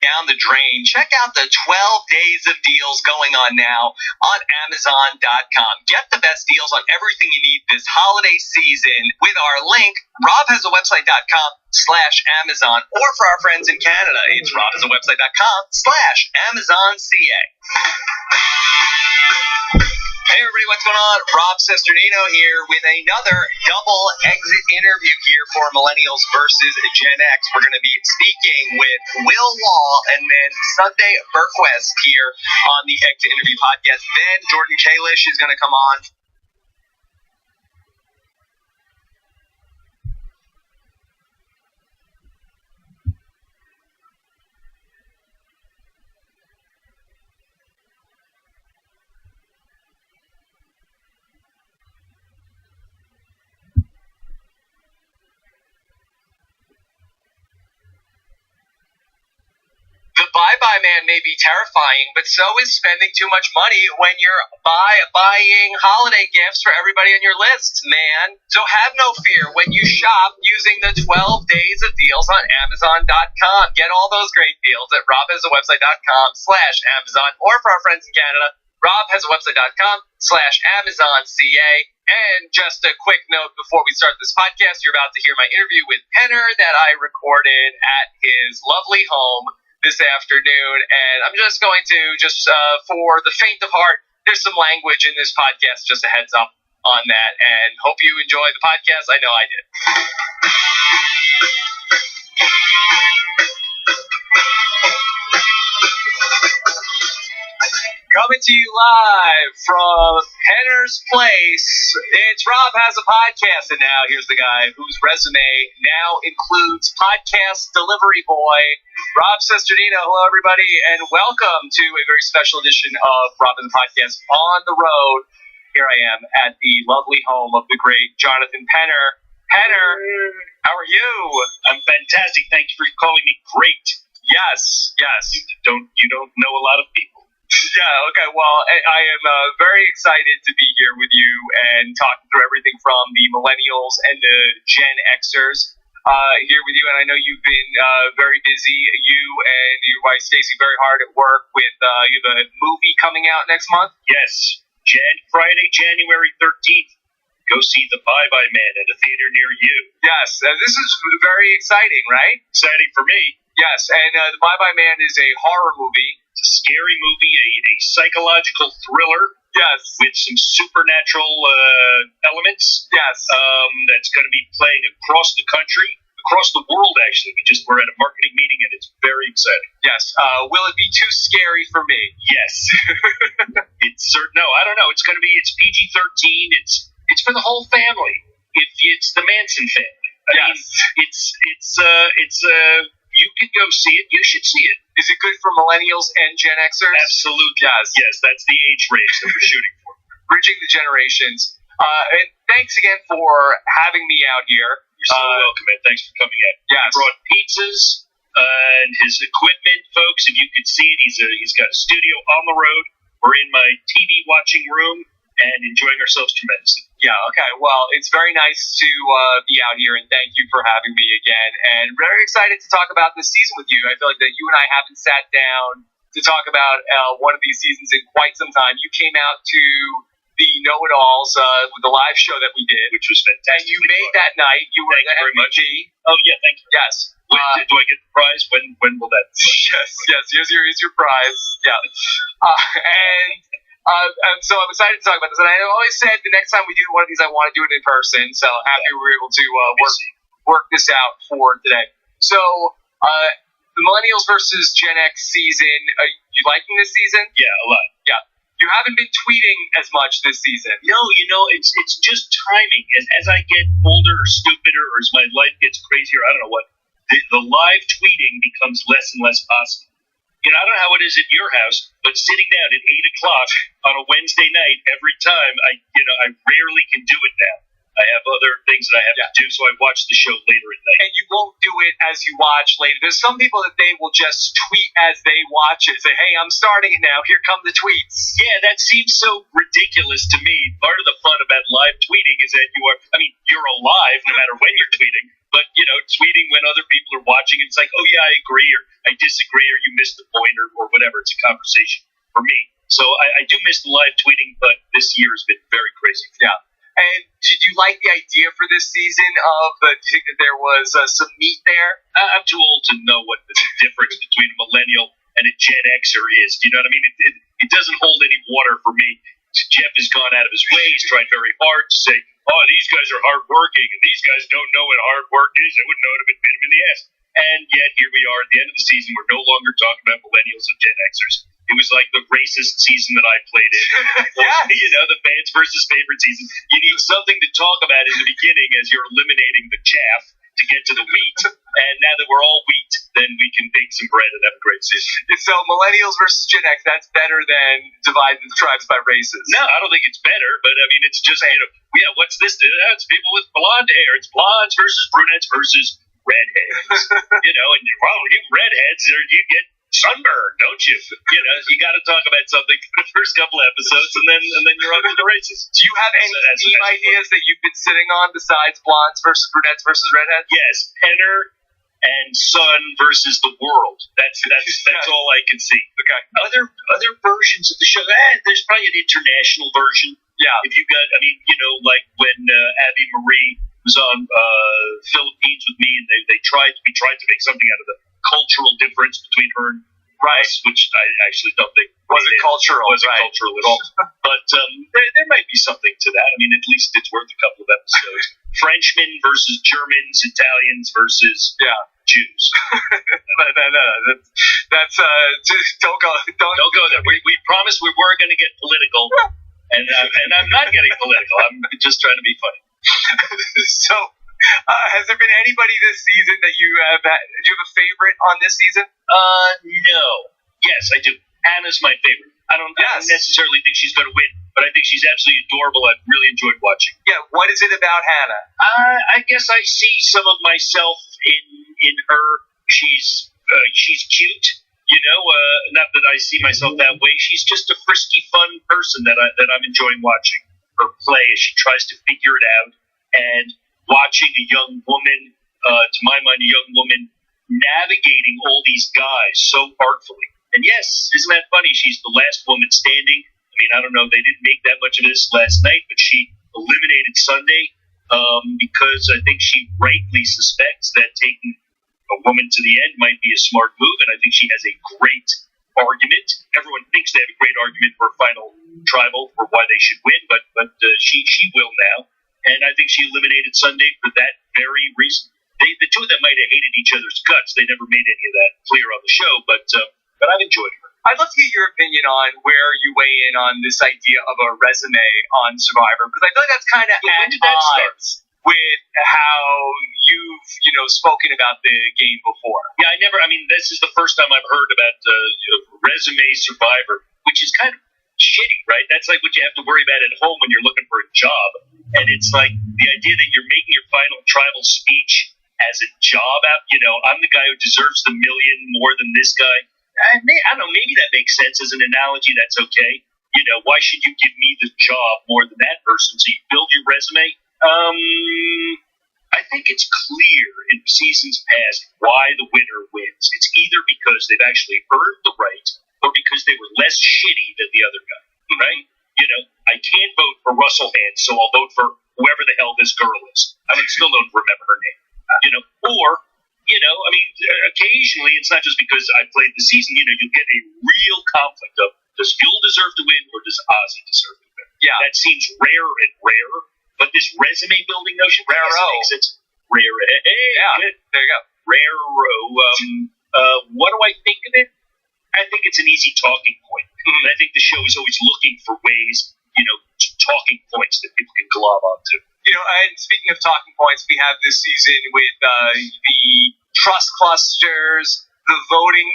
down the drain, check out the 12 days of deals going on now on Amazon.com. Get the best deals on everything you need this holiday season with our link, robhasawebsite.com/Amazon, or for our friends in Canada, it's robhasawebsite.com/AmazonCA. Hey everybody, what's going on? Rob Sesternino here with another double exit interview here for Millennials versus Gen X. We're going to be speaking with Will Wall and then Sunday Berquist here on the Exit Interview Podcast. Then Jordan Kalish is going to come on. The Bye-Bye Man may be terrifying, but so is spending too much money when you're buying holiday gifts for everybody on your list, man. So have no fear when you shop using the 12 days of deals on Amazon.com. Get all those great deals at robhasawebsite.com/Amazon, or for our friends in Canada, robhasawebsite.com/AmazonCA. And just a quick note before we start this podcast, you're about to hear my interview with Penner that I recorded at his lovely home this afternoon, and I'm just going to, for the faint of heart, there's some language in this podcast, just a heads up on that, and hope you enjoy the podcast. I know I did. Coming to you live from Penner's Place, it's Rob Has a Podcast, and now here's the guy whose resume now includes podcast delivery boy, Rob Sesternino. Hello, everybody, and welcome to a very special edition of Rob Has a Podcast on the road. Here I am at the lovely home of the great Jonathan Penner. Penner, how are you? I'm fantastic. Thank you for calling me great. Yes. You don't know a lot of people. Yeah, okay, well, I am very excited to be here with you and talking through everything from the Millennials and the Gen Xers here with you, and I know you've been very busy, you and your wife Stacy, very hard at work with you have a movie coming out next month? Yes, Friday, January 13th. Go see The Bye-Bye Man at a theater near you. Yes, this is very exciting, right? Exciting for me. Yes, and The Bye-Bye Man is a horror movie. It's a scary movie, a psychological thriller. Yes. With some supernatural elements. Yes. That's going to be playing across the country, across the world, actually. We're at a marketing meeting, and it's very exciting. Yes. Will it be too scary for me? Yes. No, I don't know. It's PG-13. It's for the whole family. It's the Manson family. I mean, you could go see it. You should see it. Is it good for Millennials and Gen Xers? Absolutely. Yes, that's the age range that we're shooting for. Bridging the generations. And thanks again for having me out here. You're so welcome, man. Thanks for coming in. Yes. He brought pizzas and his equipment, folks. If you could see it, he's got a studio on the road. We're in my TV watching room and enjoying ourselves tremendously. Yeah, okay. Well, it's very nice to be out here, and thank you for having me again. And very excited to talk about this season with you. I feel like that you and I haven't sat down to talk about one of these seasons in quite some time. You came out to the Know-It-Alls with the live show that we did, which was fantastic. And you made that night. You were the very much. MVP. Oh, yeah, thank you. Yes. Do I get the prize? When will that be? Yes. Here's your prize. Yeah. And so I'm excited to talk about this. And I always said the next time we do one of these, I want to do it in person. So happy we were able to work this out for today. So the Millennials versus Gen X season, you liking this season? Yeah, a lot. Yeah. You haven't been tweeting as much this season. No, it's just timing. As I get older or stupider, or as my life gets crazier, I don't know what, the live tweeting becomes less and less possible. I don't know how it is at your house, but sitting down at 8 o'clock on a Wednesday night every time, I rarely can do it now. I have other things that I have to do, so I watch the show later at night. And you won't do it as you watch later. There's some people that they will just tweet as they watch it. Say, hey, I'm starting it now. Here come the tweets. Yeah, that seems so ridiculous to me. Part of the fun about live tweeting is that you're alive no matter when you're tweeting, but tweeting when other people are watching, it's like, oh yeah, I agree or I disagree or you missed the point or whatever. It's a conversation for me. So I do miss the live tweeting, but this year has been very crazy. Yeah. And did you like the idea for this season of, do you think that there was some meat there? I'm too old to know what the difference between a millennial and a Gen Xer is. Do you know what I mean? It doesn't hold any water for me. Jeff has gone out of his way. He's tried very hard to say, oh, these guys are hardworking, and these guys don't know what hard work is. They wouldn't know it if it bit them in the ass. And yet, here we are at the end of the season. We're no longer talking about millennials and Gen Xers. It was like the racist season that I played in. Or, the fans versus favorite season. You need something to talk about in the beginning as you're eliminating the chaff to get to the wheat. And now that we're all wheat, then we can bake some bread and have a great season. So millennials versus Gen X, that's better than dividing the tribes by races. No, I don't think it's better, but I mean, it's just, what's this? It's people with blonde hair. It's blondes versus brunettes versus redheads. And you redheads, you get sunburn, don't you? You got to talk about something for the first couple of episodes, and then you're on to the races. Do you have any team ideas that you've been sitting on besides blondes versus brunettes versus redheads? Yes, Penner and Sun versus the world. That's all I can see. Okay. Other versions of the show. There's probably an international version. Yeah. If you got, like when Abby Marie was on Philippines with me, and we tried to make something out of the cultural difference between her and us, which I actually don't think wasn't cultural at all. But there might be something to that. I mean, at least it's worth a couple of episodes. Frenchmen versus Germans, Italians versus Jews. No, that's don't go there. We promised we weren't going to get political, and I'm not getting political. I'm just trying to be funny. So, has there been anybody this season that you have had? Do you have a favorite on this season? No. Yes, I do. Hannah's my favorite. I don't necessarily think she's going to win, but I think she's absolutely adorable. I've really enjoyed watching. Yeah, what is it about Hannah? I guess I see some of myself in her. She's cute. Not that I see myself that way. She's just a frisky, fun person that I'm enjoying watching her play as she tries to figure it out, and watching a young woman, to my mind, navigating all these guys so artfully. And yes, isn't that funny? She's the last woman standing. I mean, I don't know. They didn't make that much of this last night, but she eliminated Sunday because I think she rightly suspects that taking a woman to the end might be a smart move, and I think she has a great argument. Everyone thinks they have a great argument for a final tribal for why they should win, but she will now. And I think she eliminated Sunday for that very reason. The two of them might have hated each other's guts. They never made any of that clear on the show, but I've enjoyed her. I'd love to get your opinion on where you weigh in on this idea of a resume on Survivor, because I feel like that's kind of at odds with how you've spoken about the game before. Yeah, this is the first time I've heard about resume Survivor, which is kind of shitty, right? That's like what you have to worry about at home when you're looking for a job. And it's like the idea that you're making your final tribal speech as a job app. I'm the guy who deserves the million more than this guy. I don't know, maybe that makes sense as an analogy. That's okay. Why should you give me the job more than that person? So you build your resume. I think it's clear in seasons past why the winner wins. It's either because they've actually earned the right or because they were less shitty than the other guy, right? I can't vote for Russell Hand, so I'll vote for whoever the hell this girl is. I still don't remember her name. Occasionally, it's not just because I played the season, you'll get a real conflict of, does Phil deserve to win or does Ozzy deserve to win? Yeah. That seems rare and rare, but this resume building notion, rare. Hey, yeah, there you go. Rare. What do I think of it? I think it's an easy talking point. And I think the show is always looking for ways, talking points that people can glob onto. And speaking of talking points, we have this season with the trust clusters, the voting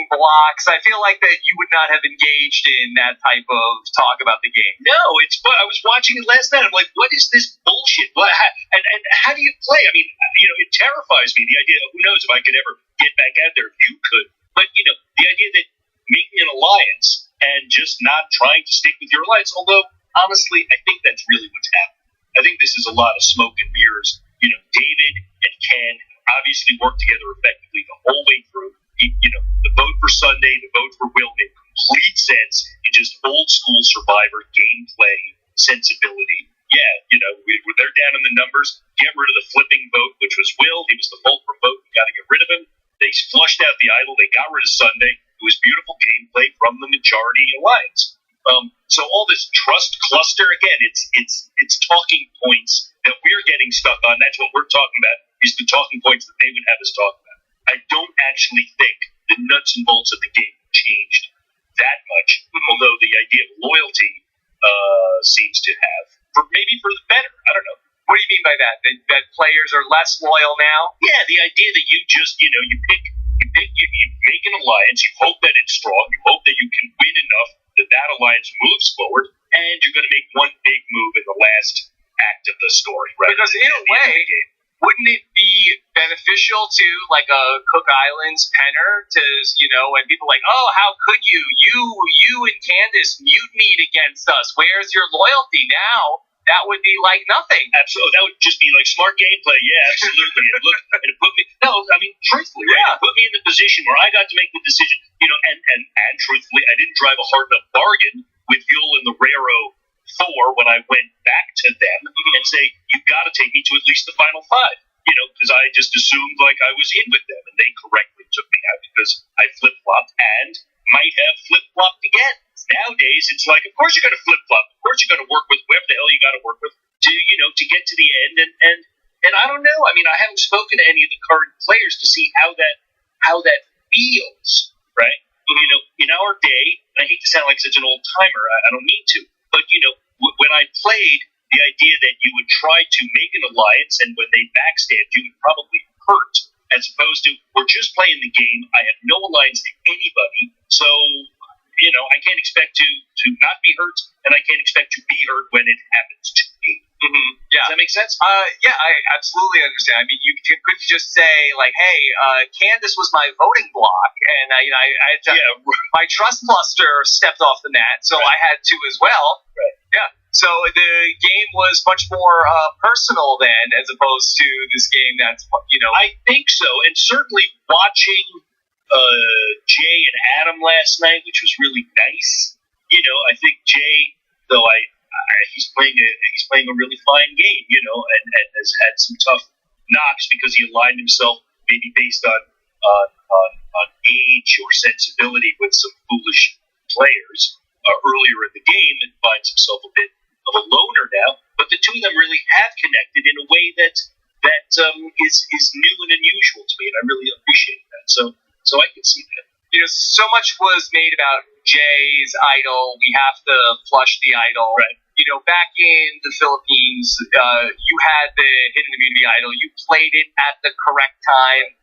blocks. I feel like that you would not have engaged in that type of talk about the game. No, I was watching it last night. I'm like, what is this bullshit? And how do you play? It terrifies me, the idea of who knows if I could ever get back out there if you could. But, the idea that making an alliance and just not trying to stick with your alliance, although, honestly, I think that's really what's happening. I think this is a lot of smoke and mirrors. David and Cam obviously worked together effectively the whole way through. The vote for Sunday, the vote for Will made complete sense in just old school Survivor gameplay sensibility. Yeah, they're down in the numbers. Get rid of the flipping vote, which was Will. He was the fulcrum vote. You got to get rid of him. They flushed out the idol. They got rid of Sunday. It was beautiful gameplay from the majority alliance. So all this trust cluster, again, it's talking points that we're getting stuck on. That's what we're talking about, is the talking points that they would have us talk about. I don't actually think the nuts and bolts of the game changed that much, although the idea of loyalty seems to have, maybe for the better. I don't know. What do you mean by that? That players are less loyal now? Yeah, the idea that you just, you make an alliance, you hope that it's strong, you hope that you can win enough that alliance moves forward, and you're going to make one big move in the last act of the story. Right? Because in a way, wouldn't it be beneficial to like a Cook Islands penner to, when people are like, oh, how could you and Candace mutinied against us? Where's your loyalty now? That would be like nothing. Absolutely. That would just be like smart gameplay. Yeah, absolutely. It put me, truthfully, right? It put me in the position where I got to make the decision, and truthfully, I didn't drive a hard enough bargain with Yul and the Raro 4 when I went back to them and say, you've got to take me to at least the final 5, because I just assumed like I was in with them, and they correctly took me out because I flip-flopped and might have flip-flopped again. Nowadays, it's like, of course you're going to flip-flop. Of course you're going to work with whoever the hell you got to work with to get to the end. And I don't know. I mean, I haven't spoken to any of the current players to see how that feels, right? In our day, and I hate to sound like such an old timer. I don't mean to, but when I played, the idea that you would try to make an alliance, and when they backstabbed you, it probably hurt, as opposed to we're just playing the game. I have no alliance to anybody, so. I can't expect to not be hurt, and I can't expect to be hurt when it happens to me. Mm-hmm. Yeah. Does that make sense? Yeah, I absolutely understand. I mean, you could just say, like, hey, Candace was my voting block, and my trust cluster stepped off the mat, so I had to as well. Right. Yeah. So the game was much more personal then, as opposed to this game that's, I think so, and certainly watching Jay and Adam last night, which was really nice. I think Jay, though he's playing a really fine game, and has had some tough knocks because he aligned himself maybe based on age or sensibility with some foolish players earlier in the game, and finds himself a bit of a loner now. But the two of them really have connected in a way that is new and unusual to me, and I really appreciate that. So I can see that. So much was made about Jay's idol. We have to flush the idol. Right. Back in the Philippines, you had the Hidden Immunity idol. You played it at the correct time.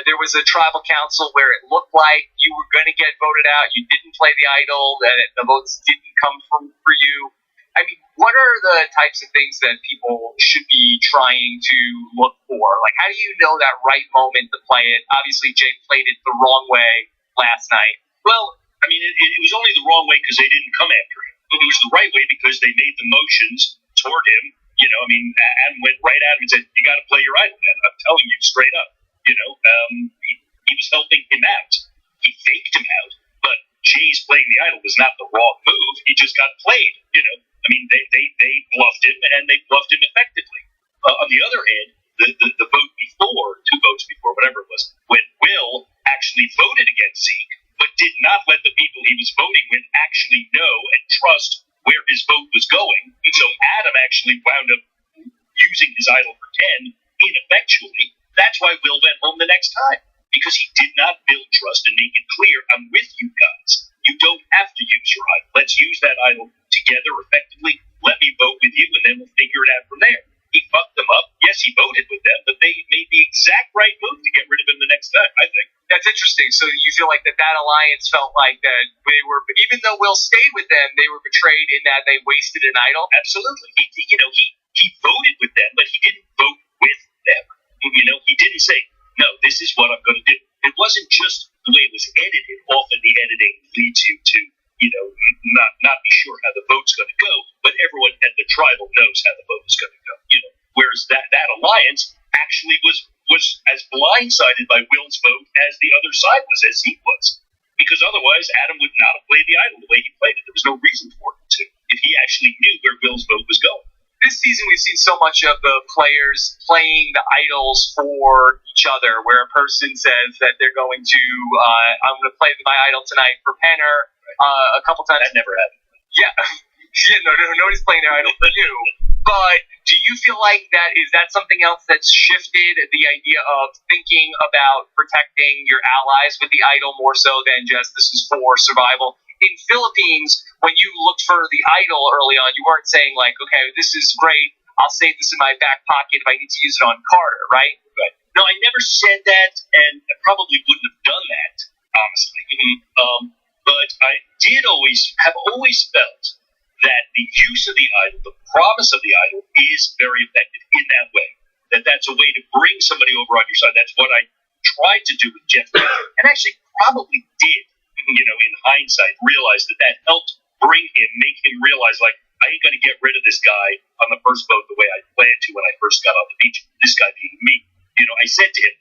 There was a tribal council where it looked like you were going to get voted out. You didn't play the idol. That the votes didn't come for you. I mean, what are the types of things that people should be trying to look for? Like, how do you know that right moment to play it? Obviously, Jay played it the wrong way last night. Well, I mean, it was only the wrong way because they didn't come after him. It was the right way because they made the motions toward him. Adam went right at him and said, you got to play your idol, man. I'm telling you straight up. He was helping him out. He faked him out. But Jay's playing the idol was not the wrong move. He just got played, I mean, they bluffed him, and they bluffed him effectively. On the other hand, the vote before, 2 votes before, whatever it was, when Will actually voted against Zeke, but did not let the people he was voting with actually know and trust where his vote was going. And so Adam actually wound up using his idol for 10 ineffectually. That's why Will went home the next time, because he did not build trust and make it clear, I'm with you guys. You don't have to use your idol. Let's use that idol together effectively. Let me vote with you, and then we'll figure it out from there. He fucked them up. Yes, he voted with them, but they made the exact right move to get rid of him the next time, I think. That's interesting. So you feel like that alliance felt like that they were, even though Will stayed with them, they were betrayed in that they wasted an idol? Absolutely. He voted with them, but he didn't vote with them. He didn't say, no, this is what I'm going to do. It wasn't just the way it was edited. Often the editing leads you to, not be sure how the vote's going to go, but everyone at the tribal knows how the vote is going to go. Whereas that alliance actually was as blind blindsided by Will's vote as the other side was, as he was. Because otherwise, Adam would not have played the idol the way he played it. There was no reason for him to, if he actually knew where Will's vote was going. This season, we've seen so much of the players playing the idols for each other, where a person says that they're going to, I'm going to play my idol tonight for Penner. A couple times. That never happened. Yeah. Nobody's playing their idol for you. But do you feel like is that something else that's shifted the idea of thinking about protecting your allies with the idol more so than just this is for survival? In Philippines, when you looked for the idol early on, you weren't saying like, okay, this is great, I'll save this in my back pocket if I need to use it on Carter, right? Right. No, I never said that, and I probably wouldn't have done that, honestly. But I did always felt that the use of the idol, the promise of the idol, is very effective in that way. That's a way to bring somebody over on your side. That's what I tried to do with Jeff, and actually probably did. In hindsight, realize that helped bring him, make him realize, like, I ain't going to get rid of this guy on the first boat the way I planned to when I first got on the beach. This guy being me. I said to him,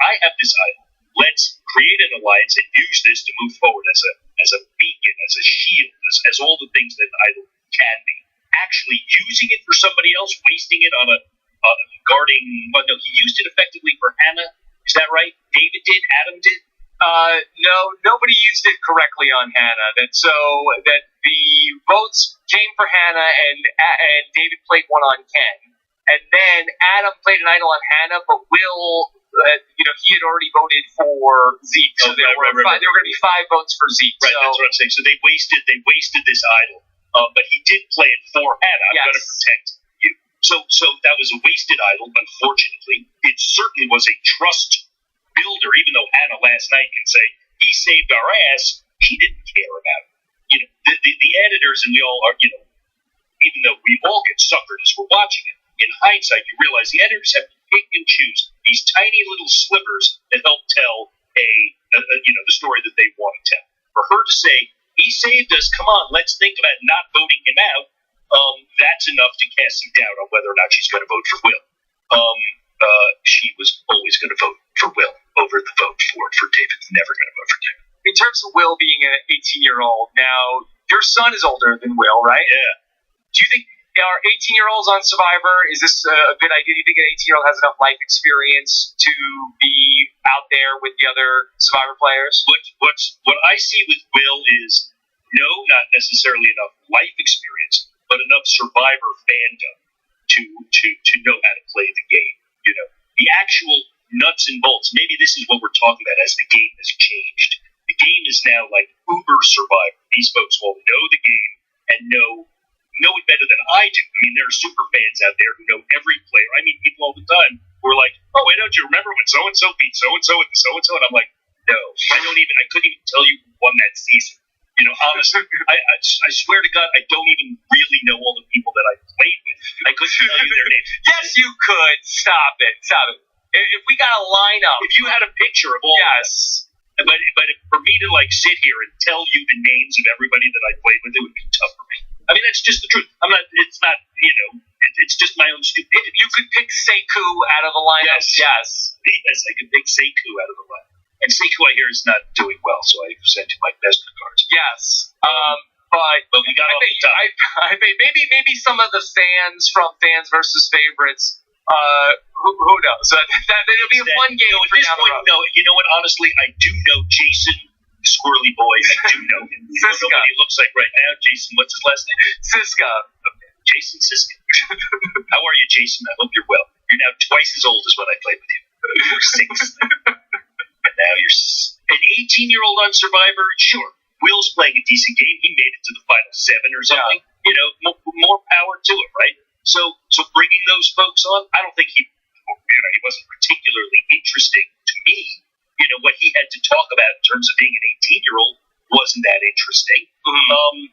I have this idol. Let's create an alliance and use this to move forward as a beacon, as a shield, as all the things that an idol can be. Actually using it for somebody else, wasting it on a guarding. Well, no, he used it effectively for Hannah. Is that right? David did. Adam did. No, nobody used it correctly on Hannah. That the votes came for Hannah, and David played one on Ken, and then Adam played an idol on Hannah, but Will, he had already voted for Zeke, so there were going to be 5 votes for Zeke. Right, so, that's what I'm saying. So they wasted this idol, but he did play it for Hannah. I'm going to protect you. So that was a wasted idol. Unfortunately, it certainly was a trust builder, even though Hannah last night can say he saved our ass, she didn't care about it. The editors and we all are, even though we all get suckered as we're watching it, in hindsight you realize the editors have to pick and choose these tiny little slivers that help tell the story that they want to tell. For her to say he saved us, come on, let's think about not voting him out. That's enough to cast some doubt on whether or not she's going to vote for Will. She was always going to vote for Will over the vote for David. Never going to vote for David. In terms of Will being an 18-year-old, now your son is older than Will, right? Yeah. Do you think are 18-year-olds on Survivor? Is this a good idea? Do you think an 18-year-old has enough life experience to be out there with the other Survivor players? What I see with Will is not necessarily enough life experience, but enough Survivor fandom to know how to play the game. The actual nuts and bolts. Maybe this is what we're talking about as the game has changed. The game is now like uber Survivor. These folks all know the game and know it better than I do. I mean, there are super fans out there who know every player. I meet people all the time who are like, "Oh, wait, don't you remember when so-and-so beat so-and-so and so-and-so?" And I'm like, no, I couldn't even tell you who won that season. Honestly, I swear to God, I don't even really know all the people that I played with. I couldn't tell you their names. Yes, you could. Stop it. If we got a lineup. If you had a picture of all of them. But for me to sit here and tell you the names of everybody that I played with, it would be tough for me. I mean, that's just the truth. It's not, it's just my own stupidity. You could pick Sekou out of the lineup. Yes, I could pick Sekou out of the lineup. And Sekou, I hear, is not doing well, so I sent him my best regards. Yes. But we got off the top. I maybe some of the fans from Fans versus Favorites, who knows? It'll be a fun game. At this point, no. You know what? Honestly, I do know Jason, the squirrely boy. I do know him. I don't know what he looks like right now. Jason, what's his last name? Siska. Okay. Jason Siska. How are you, Jason? I hope you're well. You're now twice as old as when I played with you. You were 6. And now you're an 18-year-old on Survivor. Sure, Will's playing a decent game. He made it to the final 7 or something. Yeah. More power to it, right? So bringing those folks on, I don't think he wasn't particularly interesting to me. What he had to talk about in terms of being an 18-year-old wasn't that interesting. Mm-hmm.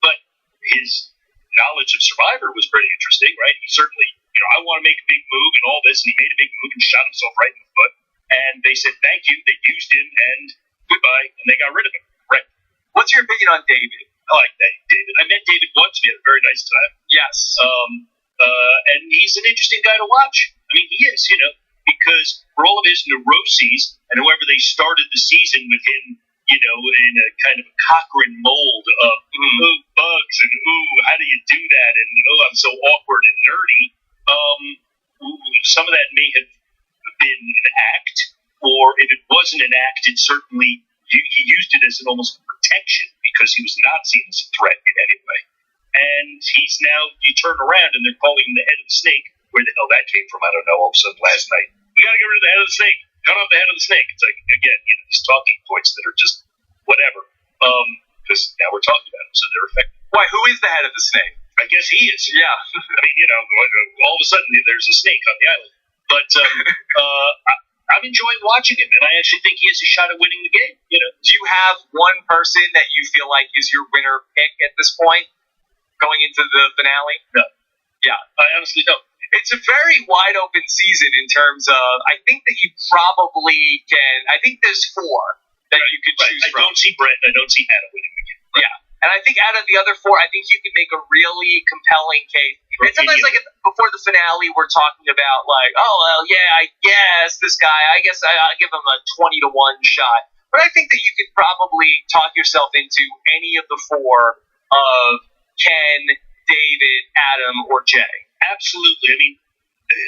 But his knowledge of Survivor was pretty interesting, right? He certainly, I want to make a big move and all this, and he made a big move and shot himself right in the foot. And they said thank you. They used him, and goodbye, and they got rid of him. Right. What's your opinion on David? I like David. I met David once. We had a very nice time. Yes. And he's an interesting guy to watch. I mean, he is. because for all of his neuroses and however they started the season with him, in a kind of a Cochrane mold of bugs and how do you do that and I'm so awkward and nerdy. Some of that may have been an act, or if it wasn't an act, it certainly he used it as an almost protection because he was not seen as a threat in any way. And he's now, you turn around and they're calling him the head of the snake. Where the hell that came from, I don't know. All of a sudden last night, we got to get rid of the head of the snake. Cut off the head of the snake. It's like, again, these talking points that are just whatever. Because now we're talking about them, so they're effective. Why, who is the head of the snake? I guess he is. Yeah. I mean, all of a sudden there's a snake on the island. But I'm enjoying watching him, and I actually think he has a shot at winning the game. Do you have one person that you feel like is your winner pick at this point, going into the finale? No. Yeah. I honestly don't. It's a very wide open season in terms of, I think that you probably can, I think there's 4 that you could choose from. I don't see Brett, and I don't see Hannah winning the game. Right? Yeah. And I think out of the other 4, I think you can make a really compelling case. And sometimes, like, before the finale, we're talking about, like, oh, well, yeah, I guess this guy, I'll give him a 20-1 shot. But I think that you could probably talk yourself into any of the 4 of Ken, David, Adam, or Jay. Absolutely. I mean,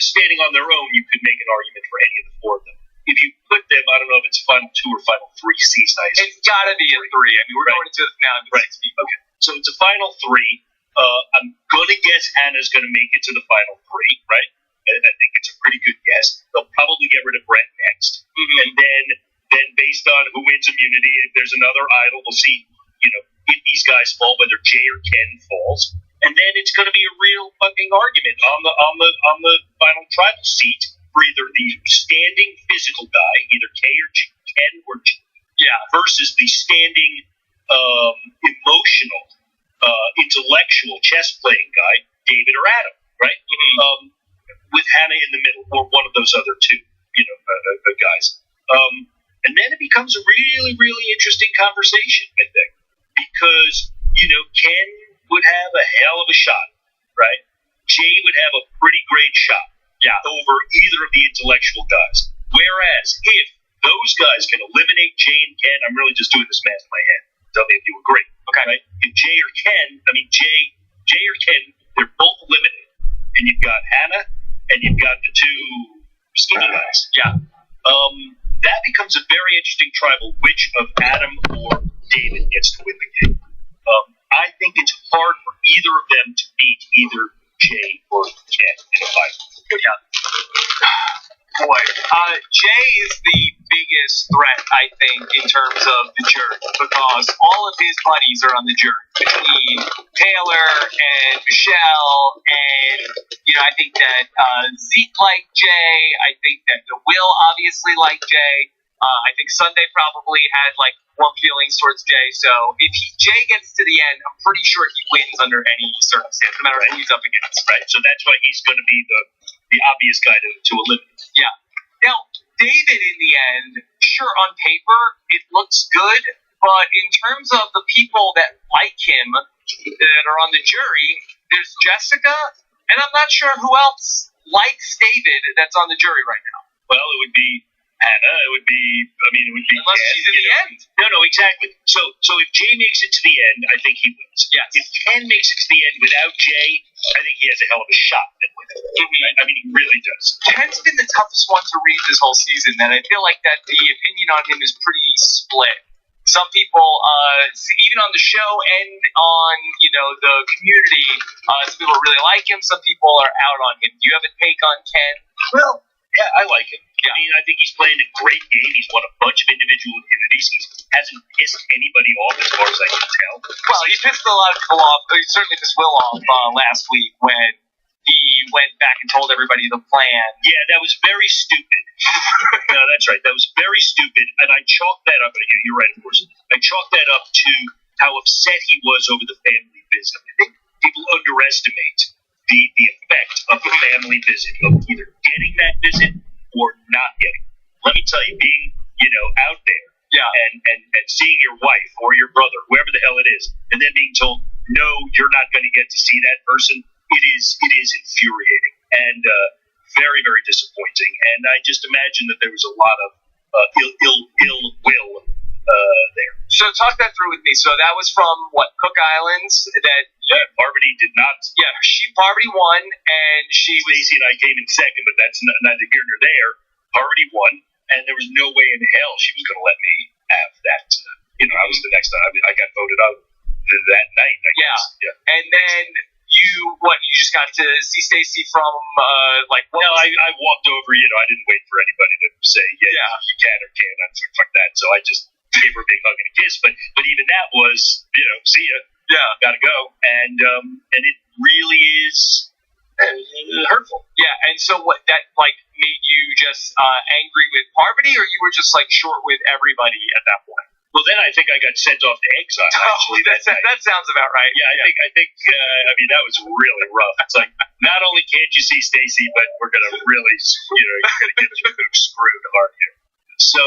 standing on their own, you could make an argument for any of the 4 of them. If you put them, I don't know if it's final 2 or final 3 season. It's got to be a 3. I mean, we're going into the finale with 6 people. Okay. So it's a final 3. I'm going to guess Hannah's going to make it to the final 3, right? I think it's a pretty good guess. They'll probably get rid of Brett next. And then based on who wins immunity, if there's another idol, we'll see, if these guys fall, whether Jay or Ken falls. And then it's going to be a real fucking argument on the final tribal seat for either the standing physical guy, either Ken or G, versus the standing emotional, intellectual chess playing guy, David or Adam, right? With Hannah in the middle, or one of those other 2, guys. And then it becomes a really, really interesting conversation, I think, because Ken would have a hell of a shot, right? Jay would have a pretty great shot over either of the intellectual guys. Whereas if those guys can eliminate Jay and Ken, I'm really just doing this math in my head. Tell me if you agree. Okay. Right? If Jay or Ken, they're both eliminated. And you've got Hannah and you've got the 2 skinny guys. Yeah. That becomes a very interesting tribal, which of Adam or David gets to win the game. I think it's hard for either of them to beat either Jay or Ken in a final. Yeah. Boy, Jay is the biggest threat, I think, in terms of the jury, because all of his buddies are on the jury, between Taylor and Michelle, and, I think that Zeke liked Jay, I think that Will obviously liked Jay, I think Sunday probably had, warm feelings towards Jay, so if Jay gets to the end, I'm pretty sure he wins under any circumstance, no matter who he's up against. Right, so that's why he's going to be the obvious guy to eliminate. Yeah. Now, David, in the end, sure, on paper, it looks good, but in terms of the people that like him, that are on the jury, there's Jessica, and I'm not sure who else likes David that's on the jury right now. Well, it would be Hannah. It would be unless Ken, she's in the end. No, exactly. So if Jay makes it to the end, I think he wins. Yes. If Ken makes it to the end without Jay, I think he has a hell of a shot at winning. I mean, he really does. Ken's been the toughest one to read this whole season, and I feel like that the opinion on him is pretty split. Some people, even on the show and on, the community, some people really like him, some people are out on him. Do you have a take on Ken? Well, yeah, I like him. Yeah. I mean, I think he's playing a great game. He's won a bunch of individual immunities. He hasn't pissed anybody off, as far as I can tell. Well, he pissed a lot of people off. He certainly pissed Will off last week when he went back and told everybody the plan. Yeah, that was very stupid. No, that's right. That was very stupid. And I chalked that up. You're right, of course. I chalked that up to how upset he was over the family visit. I think people underestimate the effect of the family visit, of either getting that visit or not getting it. Let me tell you, being, out there and seeing your wife or your brother, whoever the hell it is, and then being told, no, you're not going to get to see that person, it is infuriating. And very, very disappointing. And I just imagine that there was a lot of ill will there. So talk that through with me. So that was from what, Cook Islands? Parvati did not. Yeah, Parvati won, and Stacey and I came in second, but that's neither here nor there. Parvati won, and there was no way in hell she was going to let me have that. I was the next. I got voted out that night. I guess. Yeah. And then you just got to see Stacey from No, I walked over. I didn't wait for anybody to say you can or can't. Fuck that. So I just gave her a big hug and a kiss. But even that was see ya. Yeah. Gotta go. And it really is hurtful. Yeah. And so what that made you just angry with Parvati, or you were just short with everybody at that point? Well, then I think I got sent off to exile. Actually, that sounds about right. Yeah, I think. That was really rough. It's like, not only can't you see Stacey, but we're gonna really, gonna get you screwed hard here. So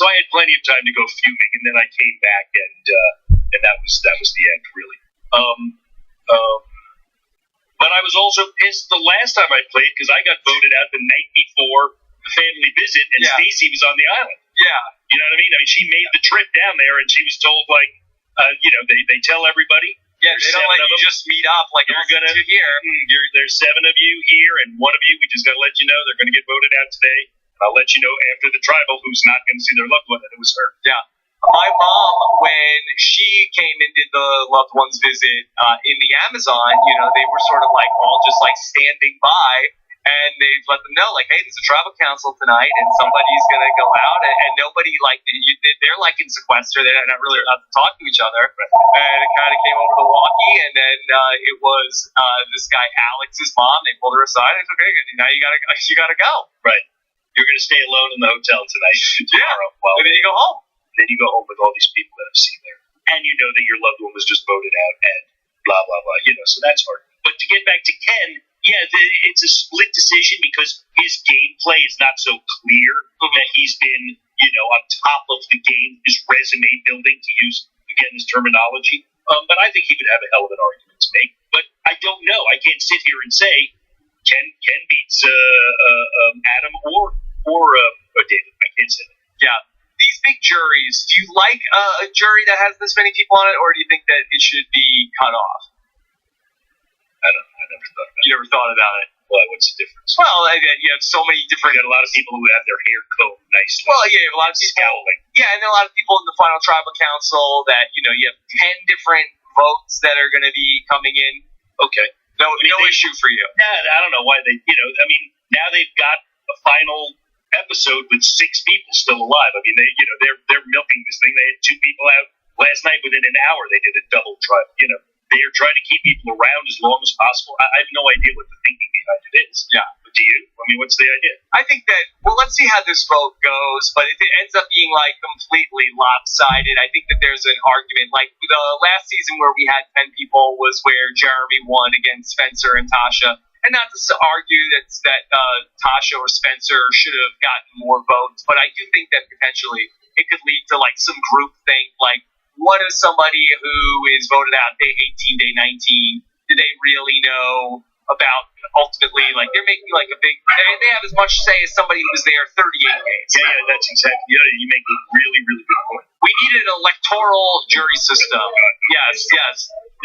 I had plenty of time to go fuming, and then I came back, and that was the end, really. But I was also pissed the last time I played because I got voted out the night before the family visit, and Stacey was on the island. Yeah. You know what I mean? She made the trip down there, and she was told, they tell everybody. Yeah, they don't let you just meet up you're gonna here. There's 7 of you here, and one of you, we just got to let you know they're going to get voted out today. And I'll let you know after the tribal who's not going to see their loved one, and it was her. Yeah. My mom, when she came and did the loved ones visit in the Amazon, they were sort of all just standing by, and they let them know, hey, there's a tribal council tonight, and somebody's going to go out, and nobody, they're in sequester, they're not really allowed to talk to each other, and it kind of came over the walkie, and then it was this guy Alex's mom. They pulled her aside, and it's okay, now you gotta go. Right. You're going to stay alone in the hotel tonight, tomorrow. Yeah. Well, and then you go home. Then you go home with all these people that I've seen there, and you know that your loved one was just voted out, and blah blah blah. So that's hard. But to get back to Ken, it's a split decision because his gameplay is not so clear that he's been, on top of the game, his resume building, to use again his terminology. But I think he would have a hell of an argument to make. But I don't know. I can't sit here and say Ken beats Adam or David. I can't say that. Yeah. These big juries, do you like a jury that has this many people on it, or do you think that it should be cut off? I don't know. I never thought about it. You never thought about it? Why? What's the difference? Well, you have so many different... You got a lot of people who have their hair combed nicely. Well, yeah, you have a lot of people... Scowling. Yeah, and then a lot of people in the final tribal council that, you have 10 different votes that are going to be coming in. Okay. No issue for you. Nah, I don't know why they... now they've got a final episode with 6 people still alive. They're milking this thing. They had 2 people out last night. Within an hour, they did a double trial. They are trying to keep people around as long as possible. I have no idea what the thinking behind it is. Yeah. But do you? What's the idea? I think that, let's see how this vote goes, but if it ends up being completely lopsided, I think that there's an argument. The last season where we had 10 people was where Jeremy won against Spencer and Tasha. And not to argue that Tasha or Spencer should have gotten more votes, but I do think that potentially it could lead to some group thing. What if somebody who is voted out day 18, day 19, do they really know about ultimately? They're making a big. They have as much say as somebody who was there 38 days. Yeah, that's exactly. You make a really, really good point. We needed an electoral jury system. Yes.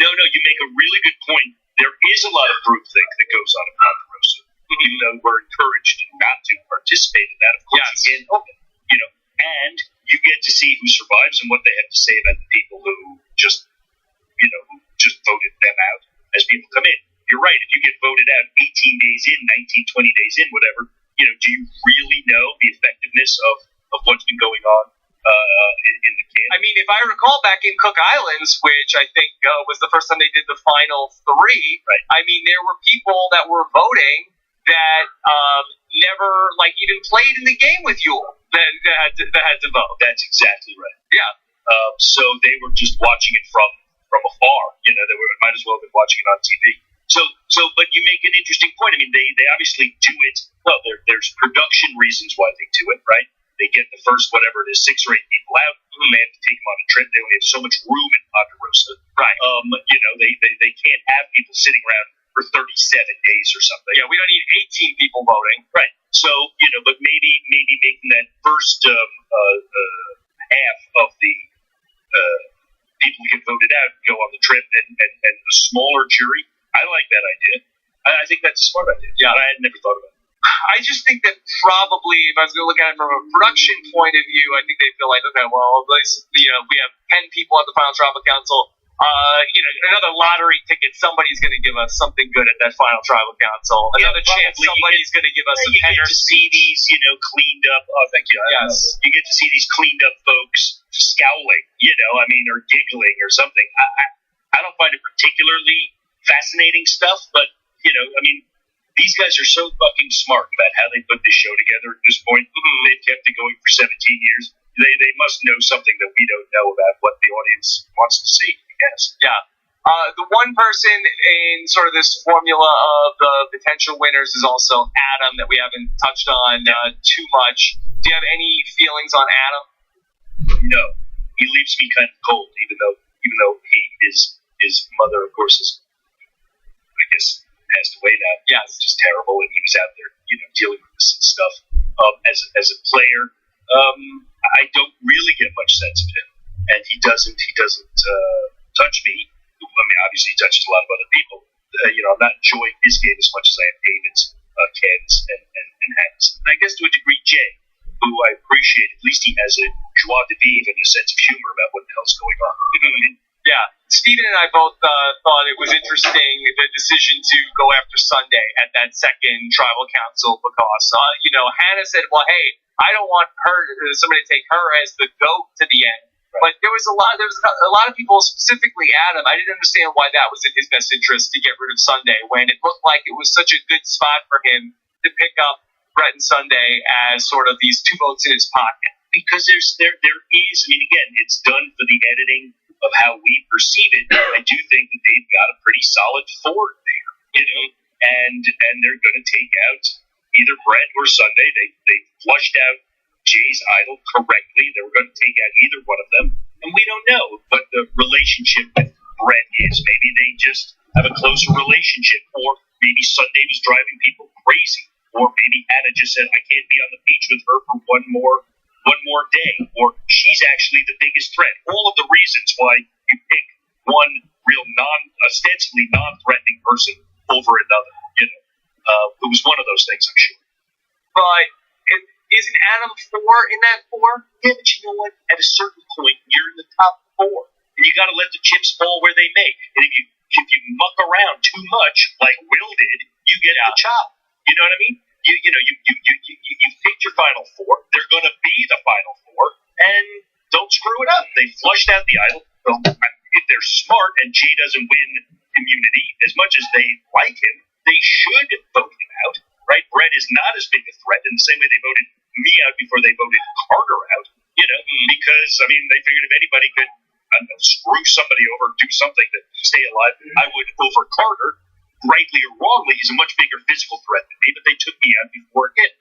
No, you make a really good point. There is a lot of groupthink that goes on in Ponderosa, even though we're encouraged not to participate in that. Of course, you can't help it, and you get to see who survives and what they have to say about the people who just voted them out as people come in. You're right. If you get voted out 18 days in, 19, 20 days in, whatever, do you really know the effectiveness of what's been going on in the camp? If I recall back in Cook Islands, which I think was the first time they did the final 3, right. There were people that were voting that never even played in the game with you that had to vote. That's exactly right. Yeah. So they were just watching it from afar. They might as well have been watching it on TV. But you make an interesting point. They obviously do it. Well, there's production reasons why they do it, right? They get the first, whatever it is, 6 or 8 people out. They have to take them on a trip. They only have so much room in Ponderosa. Right. They can't have people sitting around for 37 days or something. Yeah, we don't need 18 people voting. Right. So, but maybe making that first half of the people who get voted out go on the trip and a smaller jury. I like that idea. I think that's a smart idea. Yeah. I had never thought of it. I just think that probably, if I was going to look at it from a production point of view, I think they feel like, okay, well, we have 10 people at the Final Tribal Council. Another lottery ticket, somebody's going to give us something good at that Final Tribal Council. Another chance somebody's going to give us some You get to see these, cleaned up. Oh, thank you. Yes. You get to see these cleaned up folks scowling, or giggling or something. I don't find it particularly fascinating stuff, but, these guys are so fucking smart about how they put this show together at this point. They've kept it going for 17 years. They must know something that we don't know about what the audience wants to see, I guess. Yeah. The one person in sort of this formula of the potential winners is also Adam, that we haven't touched on too much. Do you have any feelings on Adam? No. He leaves me kind of cold, even though his mother, of course, is, I guess, passed away now. Yeah, it's just terrible, and he was out there, dealing with this stuff. As a player, I don't really get much sense of him, and he doesn't touch me. I mean, obviously, he touches a lot of other people. I'm not enjoying his game as much as I am David's, Ken's, and Hannah's. And I guess to a degree, Jay, who I appreciate. At least he has a joie de vivre and a sense of humor about what the hell's going on. You know what I mean? Yeah. Stephen and I both thought it was interesting, the decision to go after Sunday at that second tribal council because, Hannah said, well, hey, I don't want somebody to take her as the GOAT to the end. Right. But there was a lot of people, specifically Adam, I didn't understand why that was in his best interest to get rid of Sunday when it looked like it was such a good spot for him to pick up Brett and Sunday as sort of these two votes in his pocket. Because there is, again, it's done for the editing of how we perceive it. I do think that they've got a pretty solid four there, and they're going to take out either Brett or Sunday. They flushed out Jay's idol correctly. They were going to take out either one of them, and we don't know what the relationship with Brett is. Maybe they just have a closer relationship, or maybe Sunday was driving people crazy, or maybe Hannah just said, I can't be on the beach with her for one more day, or she's actually the biggest threat. All of the reasons why you pick one real ostensibly non-threatening person over another. It was one of those things, I'm sure. But isn't Adam 4 in that 4? Yeah, but you know what? At a certain point, you're in the top 4, and you got to let the chips fall where they may. And if you muck around too much, like Will did, you get the chop. You know what I mean? You picked your final 4. They're going to be the final 4, and don't screw it up. They flushed out the idol. So if they're smart and Jay doesn't win immunity, as much as they like him, they should vote him out, right? Brett is not as big a threat in the same way they voted me out before they voted Carter out, because, they figured if anybody could, screw somebody over, do something to stay alive, I would over Carter. Rightly or wrongly, he's a much bigger physical threat than me, but they took me out before him.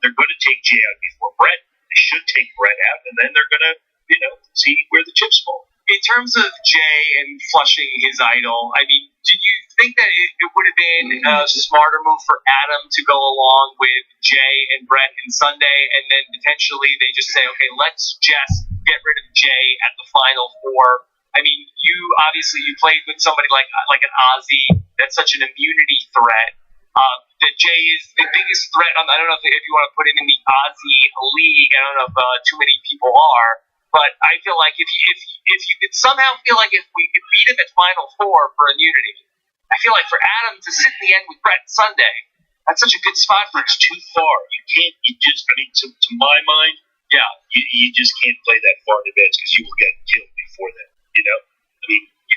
They're going to take Jay out before Brett. They should take Brett out, and then they're going to, see where the chips fall. In terms of Jay and flushing his idol, did you think that it would have been a smarter move for Adam to go along with Jay and Brett and Sunday, and then potentially they just say, okay, let's just get rid of Jay at the final 4? You played with somebody like an Ozzy. That's such an immunity threat. That Jay is the biggest threat. I don't know if you want to put him in the Ozzy league. I don't know if too many people are. But I feel like if you could somehow feel like if we could beat him at Final 4 for immunity, I feel like for Adam to sit in the end with Brett Sunday, that's such a good spot for him. It's too far. To my mind, you just can't play that far in advance because you will get killed before that. You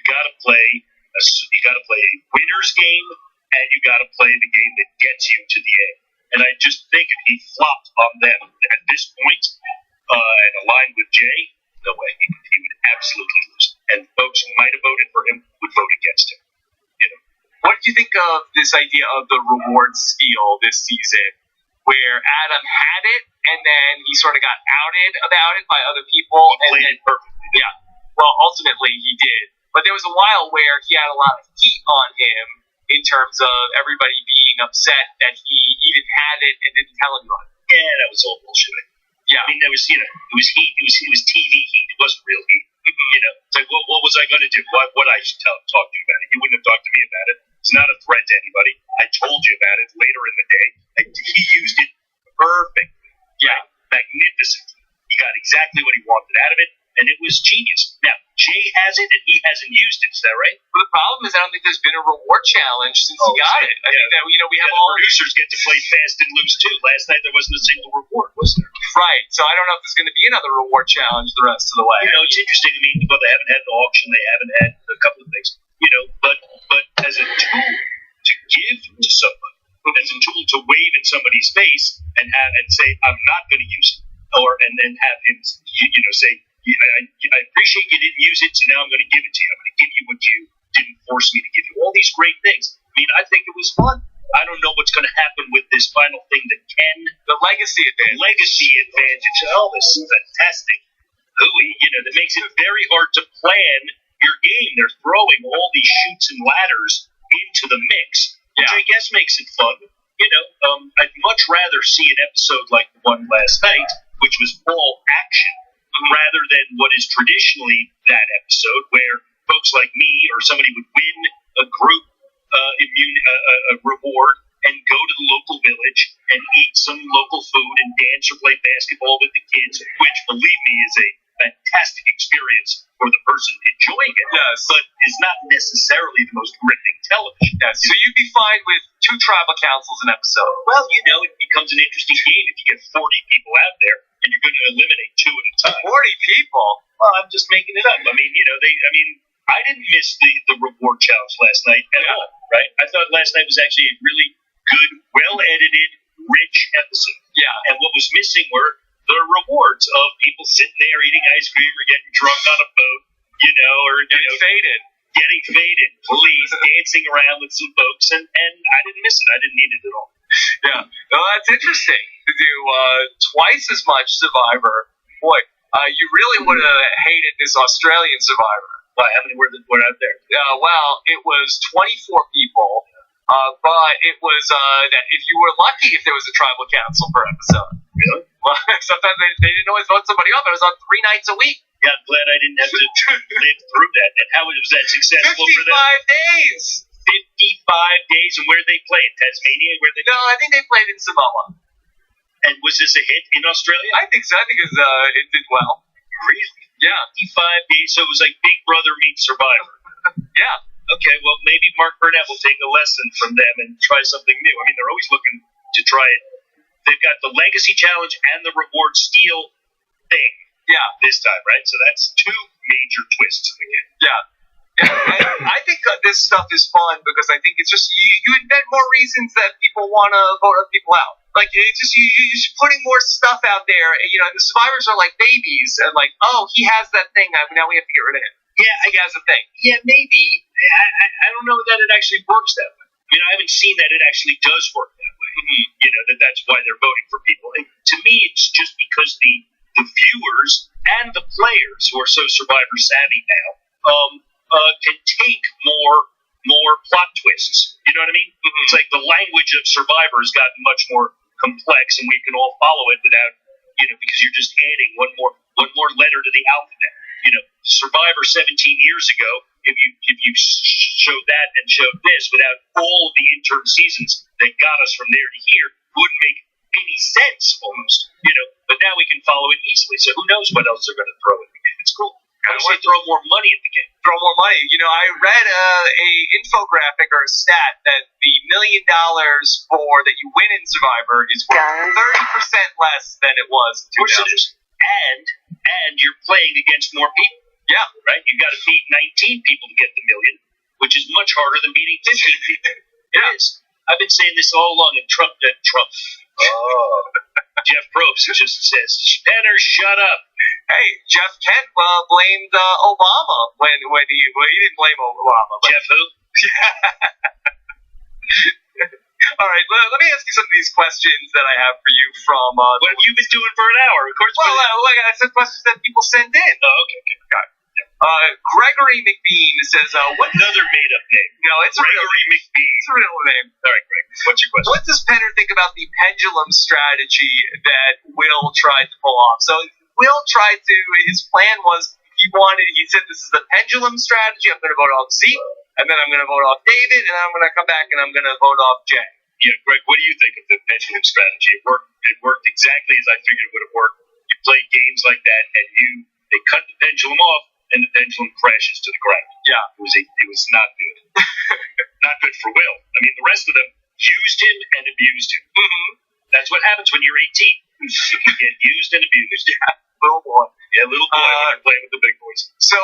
got to play a winner's game, and you got to play the game that gets you to the end. And I just think if he flopped on them at this point and aligned with Jay, no way, he would absolutely lose. And folks who might have voted for him would vote against him. What did you think of this idea of the reward steal this season, where Adam had it and then he sort of got outed about it by other people? He played it perfectly. Yeah. Well, ultimately he did. But there was a while where he had a lot of heat on him in terms of everybody being upset that he even had it and didn't tell anyone. Yeah, that was all bullshit. Yeah. I mean, there was, it was heat. It was TV heat. It wasn't real heat. It's like, what was I going to do? What I should talk to you about it? You wouldn't have talked to me about it. It's not a threat to anybody. I told you about it later in the day. He used it perfectly. Yeah. Magnificent. He got exactly what he wanted out of it, and it was genius. Now, Jay has it, and he hasn't used it. Is that right? Well, the problem is I don't think there's been a reward challenge since he got it. I think that, we have all the producers get to play fast and loose, too. Last night there wasn't a single reward, was there? Right. So I don't know if there's going to be another reward challenge the rest of the way. It's interesting. I mean, well, they haven't had an auction. They haven't had a couple of things. But as a tool to give to somebody, as a tool to wave in somebody's face and say, I'm not going to use it, and then have him, say, I appreciate you didn't use it, so now I'm going to give it to you. I'm going to give you what you didn't force me to give you. All these great things. I mean, I think it was fun. I don't know what's going to happen with this final thing that the legacy advantage. Oh, this is fantastic. That makes it very hard to plan your game. They're throwing all these chutes and ladders into the mix, which I guess makes it fun. I'd much rather see an episode like the one last night, which was all action, rather than what is traditionally that episode where folks like me or somebody would win a group reward and go to the local village and eat some local food and dance or play basketball with the kids, which, believe me, is a fantastic experience for the person enjoying it, but is not necessarily the most riveting television. So you'd be fine with 2 tribal councils an episode? Well, it becomes an interesting game if you get 40 people out there and you're going to eliminate 2 at a time. 40 people? Well, I'm just making it up. I mean, I didn't miss the reward challenge last night at all, right? I thought last night was actually a really good, well-edited, rich episode. Yeah. And what was missing were the rewards of people sitting there eating ice cream or getting drunk on a boat, or getting faded, please, dancing around with some folks, and I didn't miss it. I didn't need it at all. Yeah. Well, that's interesting to do twice as much Survivor. Boy, you really would have hated this Australian Survivor. Why? How many were out there? Well, it was 24 people, but it was that if you were lucky if there was a tribal council per episode. Really? Well, sometimes they didn't always vote somebody off. It was on 3 nights a week. Yeah, I'm glad I didn't have to live through that. And how was that successful for them? 55 days! 55 days, and where did they play? In Tasmania? No, I think they played in Samoa. And was this a hit in Australia? I think so. I think it did well. Really? Yeah. 55 days, so it was like Big Brother meets Survivor. Yeah. Okay, well, maybe Mark Burnett will take a lesson from them and try something new. I mean, they're always looking to try it. They've got the Legacy Challenge and the Reward Steal thing this time, right? So that's 2 major twists in the game. Yeah. I think this stuff is fun because I think it's just you invent more reasons that people want to vote people out. Like it's just you're just putting more stuff out there. And, and the survivors are like babies, and like, oh, he has that thing. Now we have to get rid of him. Yeah, he has a thing. Yeah, maybe. I don't know that it actually works that way. I haven't seen that it actually does work that way. That's why they're voting for people. And to me, it's just because the viewers and the players who are so Survivor savvy now can take more plot twists. You know what I mean? Mm-hmm. It's like the language of Survivor has gotten much more complex, and we can all follow it without, because you're just adding one more letter to the alphabet. Survivor 17 years ago, if you showed that and showed this without all of the intern seasons that got us from there to here, wouldn't make any sense almost. But now we can follow it easily. So who knows what else they're going to throw in the game? It's cool. I wish they'd throw more money at the game. Throw more money. I read a infographic or a stat that the $1 million for that you win in Survivor is worth 30% less than it was in 2000. And you're playing against more people. Yeah. Right? You've got to beat 19 people to get the $1 million, which is much harder than beating 50 people. Yeah. It is. I've been saying this all along, and Trump. Oh. Jeff Probst just says, Penner, shut up. Hey, Jeff Kent blamed Obama when he didn't blame Obama. Jeff who? All right, let me ask you some of these questions that I have for you from... what have you been doing for an hour? Of course. Well, like I said, questions that people send in. Oh, okay. Got it. Gregory Gregory McBean says, what Another made-up name. No, it's a real Gregory McBean. It's a real name. All right, Greg. What's your question? What does Penner think about the pendulum strategy that Will tried to pull off? So Will tried to, his plan was, he said, this is the pendulum strategy. I'm going to vote off Zeke, and then I'm going to vote off David, and then I'm going to come back and I'm going to vote off Jay. Yeah, Greg, what do you think of the pendulum strategy? It worked exactly as I figured it would have worked. You play games like that, and they cut the pendulum off, and the pendulum crashes to the ground. Yeah. It was not good. Not good for Will. I mean, the rest of them used him and abused him. Mm-hmm. That's what happens when you're 18. You can get used and abused. Yeah, little boy. Yeah, little boy when you're playing with the big boys. So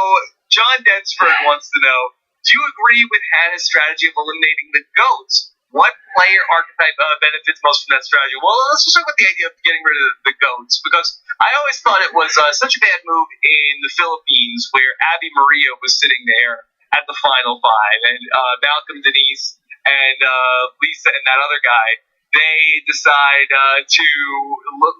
John Densford wants to know, do you agree with Hannah's strategy of eliminating the GOATs? What player archetype benefits most from that strategy? Well, let's just talk about the idea of getting rid of the GOATs, because I always thought it was such a bad move in the Philippines where Abby Maria was sitting there at the Final Five, and Malcolm Denise and Lisa and that other guy, they decide to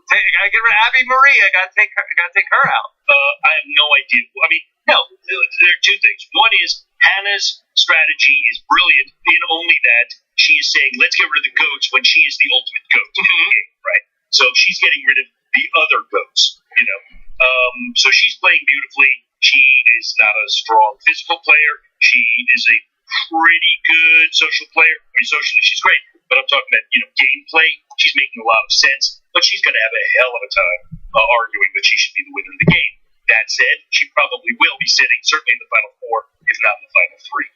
gotta get rid of Abby Maria, gotta take her out. I have no idea. I mean, no, there are two things. One is Hannah's strategy is brilliant in only that she is saying, let's get rid of the GOATs when she is the ultimate GOAT in the game, right? So she's getting rid of the other GOATs, you know. So she's playing beautifully. She is not a strong physical player. She is a pretty good social player. I mean, socially, she's great. But I'm talking about, gameplay. She's making a lot of sense. But she's going to have a hell of a time arguing that she should be the winner of the game. That said, she probably will be sitting, certainly in the Final Four, if not in the Final Three.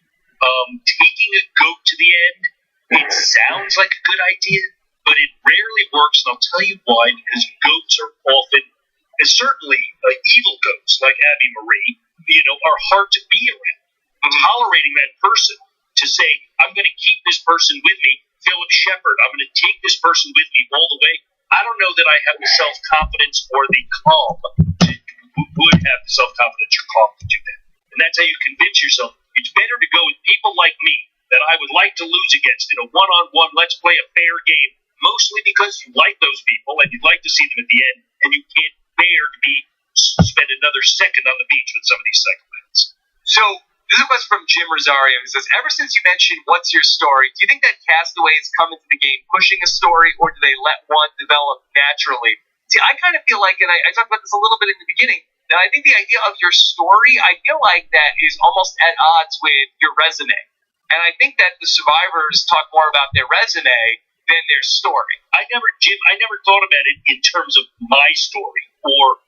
Taking a GOAT to the end, it sounds like a good idea, but it rarely works, and I'll tell you why, because GOATs are often, and certainly evil GOATs like Abby Marie, are hard to be around. Tolerating that person to say, I'm going to keep this person with me, Philip Shepard, I'm going to take this person with me all the way. I don't know that I have the self-confidence or the calm would have the self-confidence or calm to do that. And that's how you convince yourself. It's better to go with people like me that I would like to lose against in a one-on-one, let's play a fair game, mostly because you like those people and you'd like to see them at the end, and you can't bear to spend another second on the beach with some of these psychopaths. So, this is a question from Jim Rosario, who says, ever since you mentioned What's Your Story, do you think that castaways come into the game pushing a story, or do they let one develop naturally? See, I kind of feel like, and I talked about this a little bit in the beginning, that I think the idea of your story, I feel like that is almost at odds with your resume. And I think that the survivors talk more about their resume than their story. Jim, I never thought about it in terms of my story or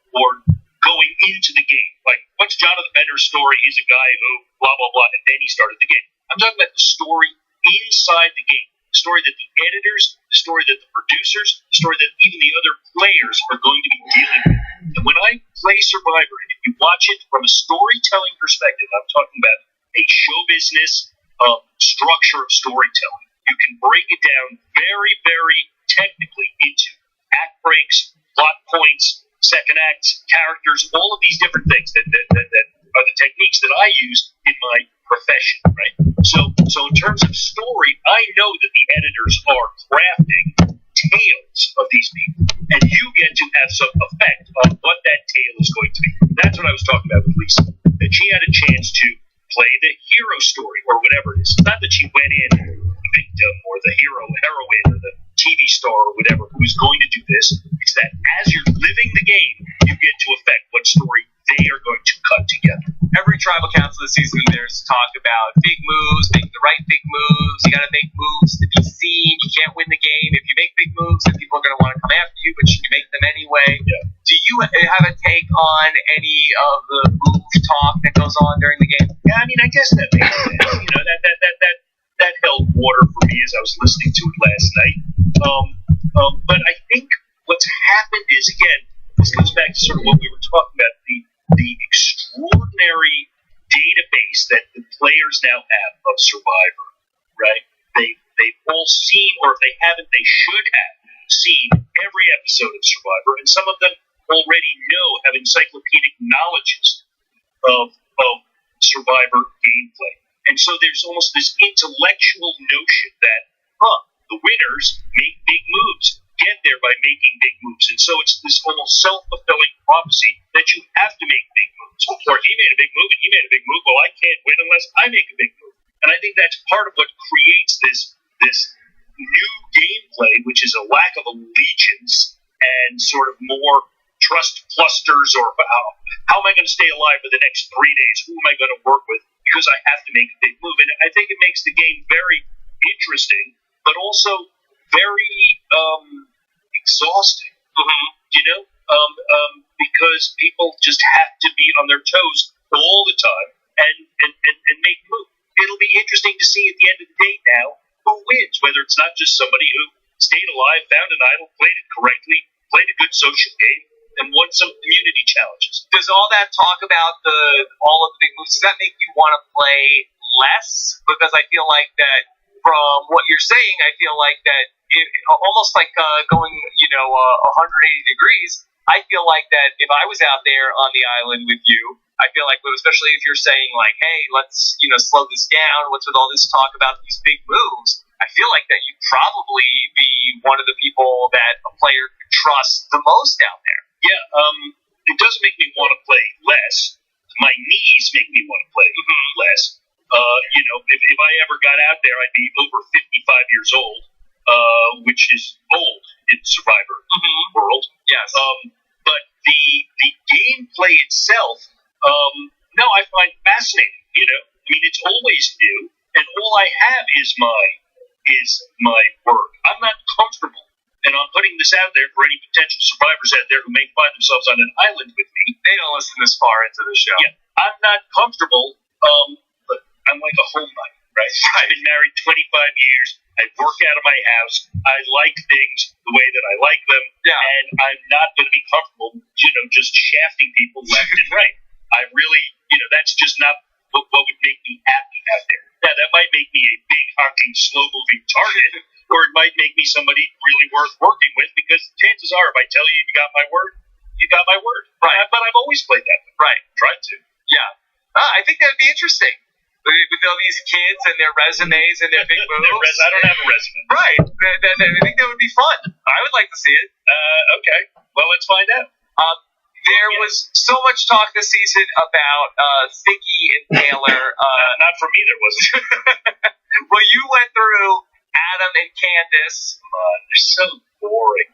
going into the game. Like, what's Jonathan Bender's story? He's a guy who blah, blah, blah, and then he started the game. I'm talking about the story inside the game. The story that the editors, the story that the producers, the story that even the other players are going to be dealing with. And when I play Survivor, and if you watch it from a storytelling perspective, I'm talking about a show business structure of storytelling. You can break it down very, very technically into act breaks, plot points, second acts, characters, all of these different things that are the techniques that I use in my profession, right? So in terms of story, I know that the editors are crafting tales of these people, and you get to have some effect on what that tale is going to be. That's what I was talking about with Lisa, that she had a chance to play the hero story or whatever it is. It's not that she went in the victim or the hero, heroine, or the TV star or whatever who is going to do this. It's that as you're living the game, you get to affect what story they are going to cut together. Every tribal council this season, there's talk about big moves, making the right big moves. You got to make moves to be seen. You can't win the game if you make big moves, then people are going to want to come after you, but you can make them anyway. Yeah. Do you have a take on any of the move talk that goes on during the game? Yeah, I mean, I guess that makes sense. That held water for me as I was listening to it last night. But I think what's happened is, again, this goes back to sort of what we were talking about, the extraordinary database that the players now have of Survivor, right? They've all seen, or if they haven't, they should have seen every episode of Survivor, and some of them already have encyclopedic knowledges of Survivor gameplay. And so there's almost this intellectual notion that, the winners make big moves. get there by making big moves. And so it's this almost self-fulfilling prophecy that you have to make big moves. Or he made a big move and he made a big move. Well, I can't win unless I make a big move. And I think that's part of what creates this new gameplay, which is a lack of allegiance and sort of more trust clusters, or how am I going to stay alive for the next 3 days? Who am I going to work with? Because I have to make a big move. And I think it makes the game very interesting, but also very exhausting. Because people just have to be on their toes all the time and make moves. It'll be interesting to see at the end of the day now who wins, whether it's not just somebody who stayed alive, found an idol, played it correctly, played a good social game, and won some community challenges. Does all that talk about all of the big moves, does that make you want to play less? Because I feel like that from what you're saying, I feel like that almost like going 180 degrees. I feel like that if I was out there on the island with you, I feel like, especially if you're saying like, hey, let's slow this down. What's with all this talk about these big moves? I feel like that you'd probably be one of the people that a player could trust the most out there. Yeah, it doesn't make me want to play less. My knees make me want to play less. If I ever got out there, I'd be over 55 years old, which is old in Survivor world. Yes. But the gameplay itself, no, I find fascinating. I mean, it's always new, and all I have is my word. I'm not comfortable, and I'm putting this out there for any potential survivors out there who may find themselves on an island with me. They don't listen this far into the show. Yeah, I'm not comfortable, but I'm like a homebody, right? I've been married 25 years. I work out of my house. I like things the way that I like them, and I'm not going to be comfortable, just shafting people left and right. I really, that's just not what would make me happy out there. Now, that might make me a big, honking, slow-moving target, or it might make me somebody really worth working with, because chances are, if I tell you got my word, you got my word. Right. But I've always played that way. Right. Tried to. Yeah. I think that would be interesting. With all these kids and their resumes and their big moves. I don't have a resume. Right. I think that would be fun. I would like to see it. Okay. Well, let's find out. There was so much talk this season about Thicky and Taylor. Not for me, there wasn't. Well, you went through Adam and Candace. They're so boring.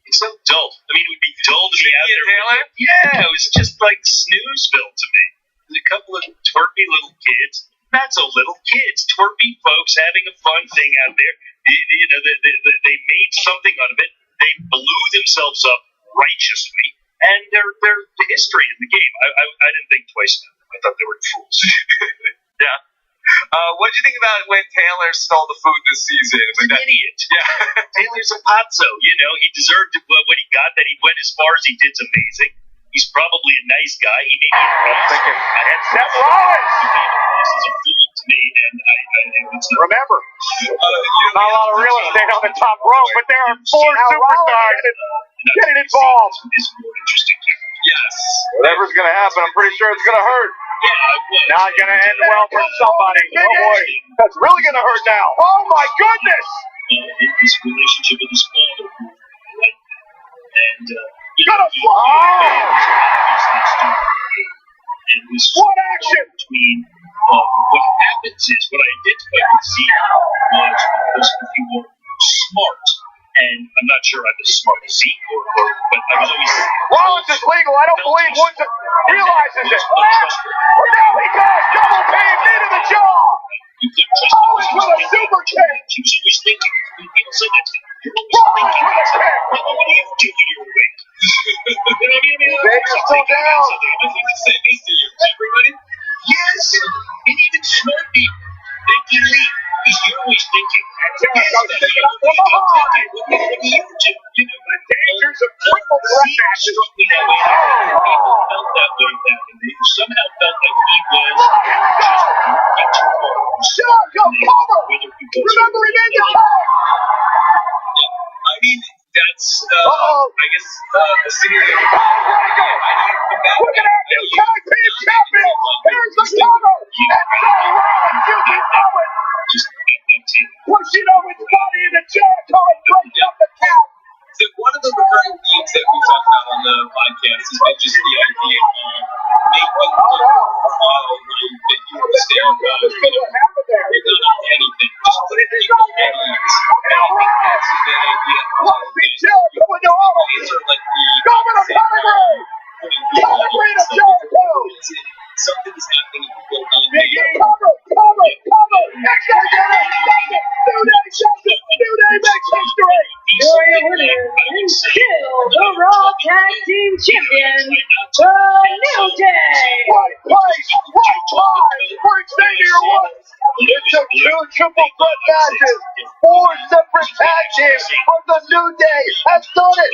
It's so dull. I mean, it would be dull to be out there. Taylor? Yeah, it was just like Snoozeville to me. There's a couple of twerpy little kids. Not so little kids, twerpy folks having a fun thing out there. They made something out of it. They blew themselves up righteously, and they're the history in the game. I didn't think twice about them. I thought they were fools. Yeah. What did you think about when Taylor stole the food this season? He's an idiot. Yeah. Taylor's a pazzo. He deserved what he got. That he went as far as he did is amazing. He's probably a nice guy. He may be thinking, and Seth Rollins! He came across as a fool to me, and I it's not. Remember, not a lot of real estate on the top rope, but there are four superstars getting involved. Is more interesting. Yes. Whatever's going to happen, I'm pretty sure it's going to hurt. Yeah, I would. Not going to end well for somebody. Oh boy, that's really going to hurt now. Oh my goodness! His relationship with his father, like that. And, Gonna fly! And this What action? between what happens is what I did expect to see was because if you were smart, and I'm not sure I'm as smart as Zeke, but I was always. Rollins is legal. I don't believe Woods realizes it. Well, now he goes. Double team, knee to the jaw. You couldn't trust him. Rollins with a super kick. He was always thinking. People say that to me. You're always Rollins thinking. with a kick. Well, what do you do when you're awake? You know what I mean? Baker's still down. Nothing to say this to you. Everybody? Yes, and even smart people. They can leave. You're always thinking. Yes, What do you do? The dangers of triple threat matches. Struck me that way. People felt that way back, and they somehow felt like he was just working too hard. Shot, go, cover. Remember, he made the tag. I mean, that's, I guess, the scenario. Look at that new tag team champion. Here's the cover. And so Rollins, you can know it. Just that team. Pushing over his body in the jaw, calling breaks up the count. understood what happened there. They've done anything. Just put it in people's hands. And I think that's a good idea. Going to auto. It's sort of like the Going to pedigree. Pedigree to Jericho. something is happening in people on Cover. Next guy did it. New Day does it. New Day makes history. You're your winner and still the Raw Tag Team Champion, the New Day. Right place, right time for Xavier Woods. It took 2 triple threat matches, 4 separate tag teams, but the New Day has done it.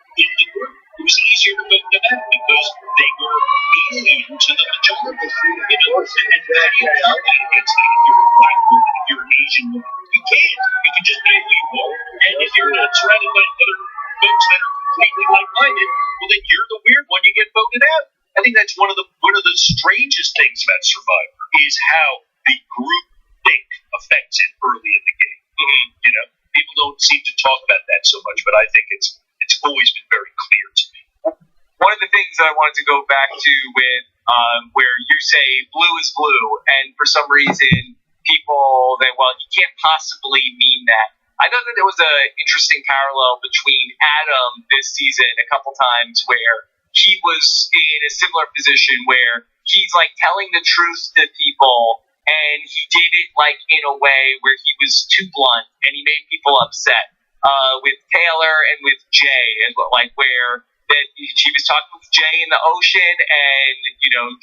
It was easier to vote them out because they were alien to the majority. And how do you fight against that if you're a black woman, if you're an Asian woman? You can't. You can just be who you are. And if you're not surrounded by other folks that are completely like-minded, well, then you're the weird one. You get voted out. I think that's one of the strangest things about Survivor is how the group think affects it early in the game. You know, people don't seem to talk about that so much, but I think it's always been very clear to me. One of the things that I wanted to go back to with where you say blue is blue, and for some reason people that, well, you can't possibly mean that. I thought that there was an interesting parallel between Adam this season a couple times where he was in a similar position where he's like telling the truth to people, and he did it like in a way where he was too blunt and he made people upset. With Taylor and with Jay, and like where that she was talking with Jay in the ocean, and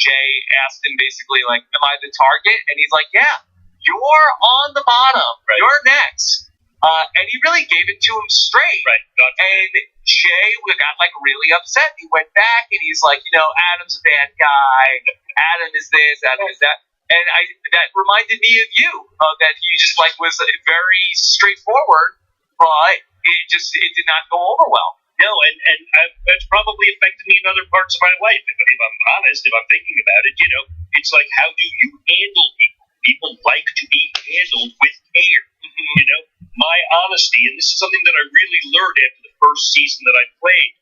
Jay asked him basically like, "Am I the target?" And he's like, "Yeah, you're on the bottom. Right. You're next." And he really gave it to him straight. Right. And Jay got like really upset. He went back and he's like, Adam's a bad guy. Adam is this. Adam is that. And that reminded me of you. That he just like was very straightforward. But it did not go over well. No, and that's probably affected me in other parts of my life. If I'm honest, if I'm thinking about it, it's like, how do you handle people? People like to be handled with care. My honesty, and this is something that I really learned after the first season that I played.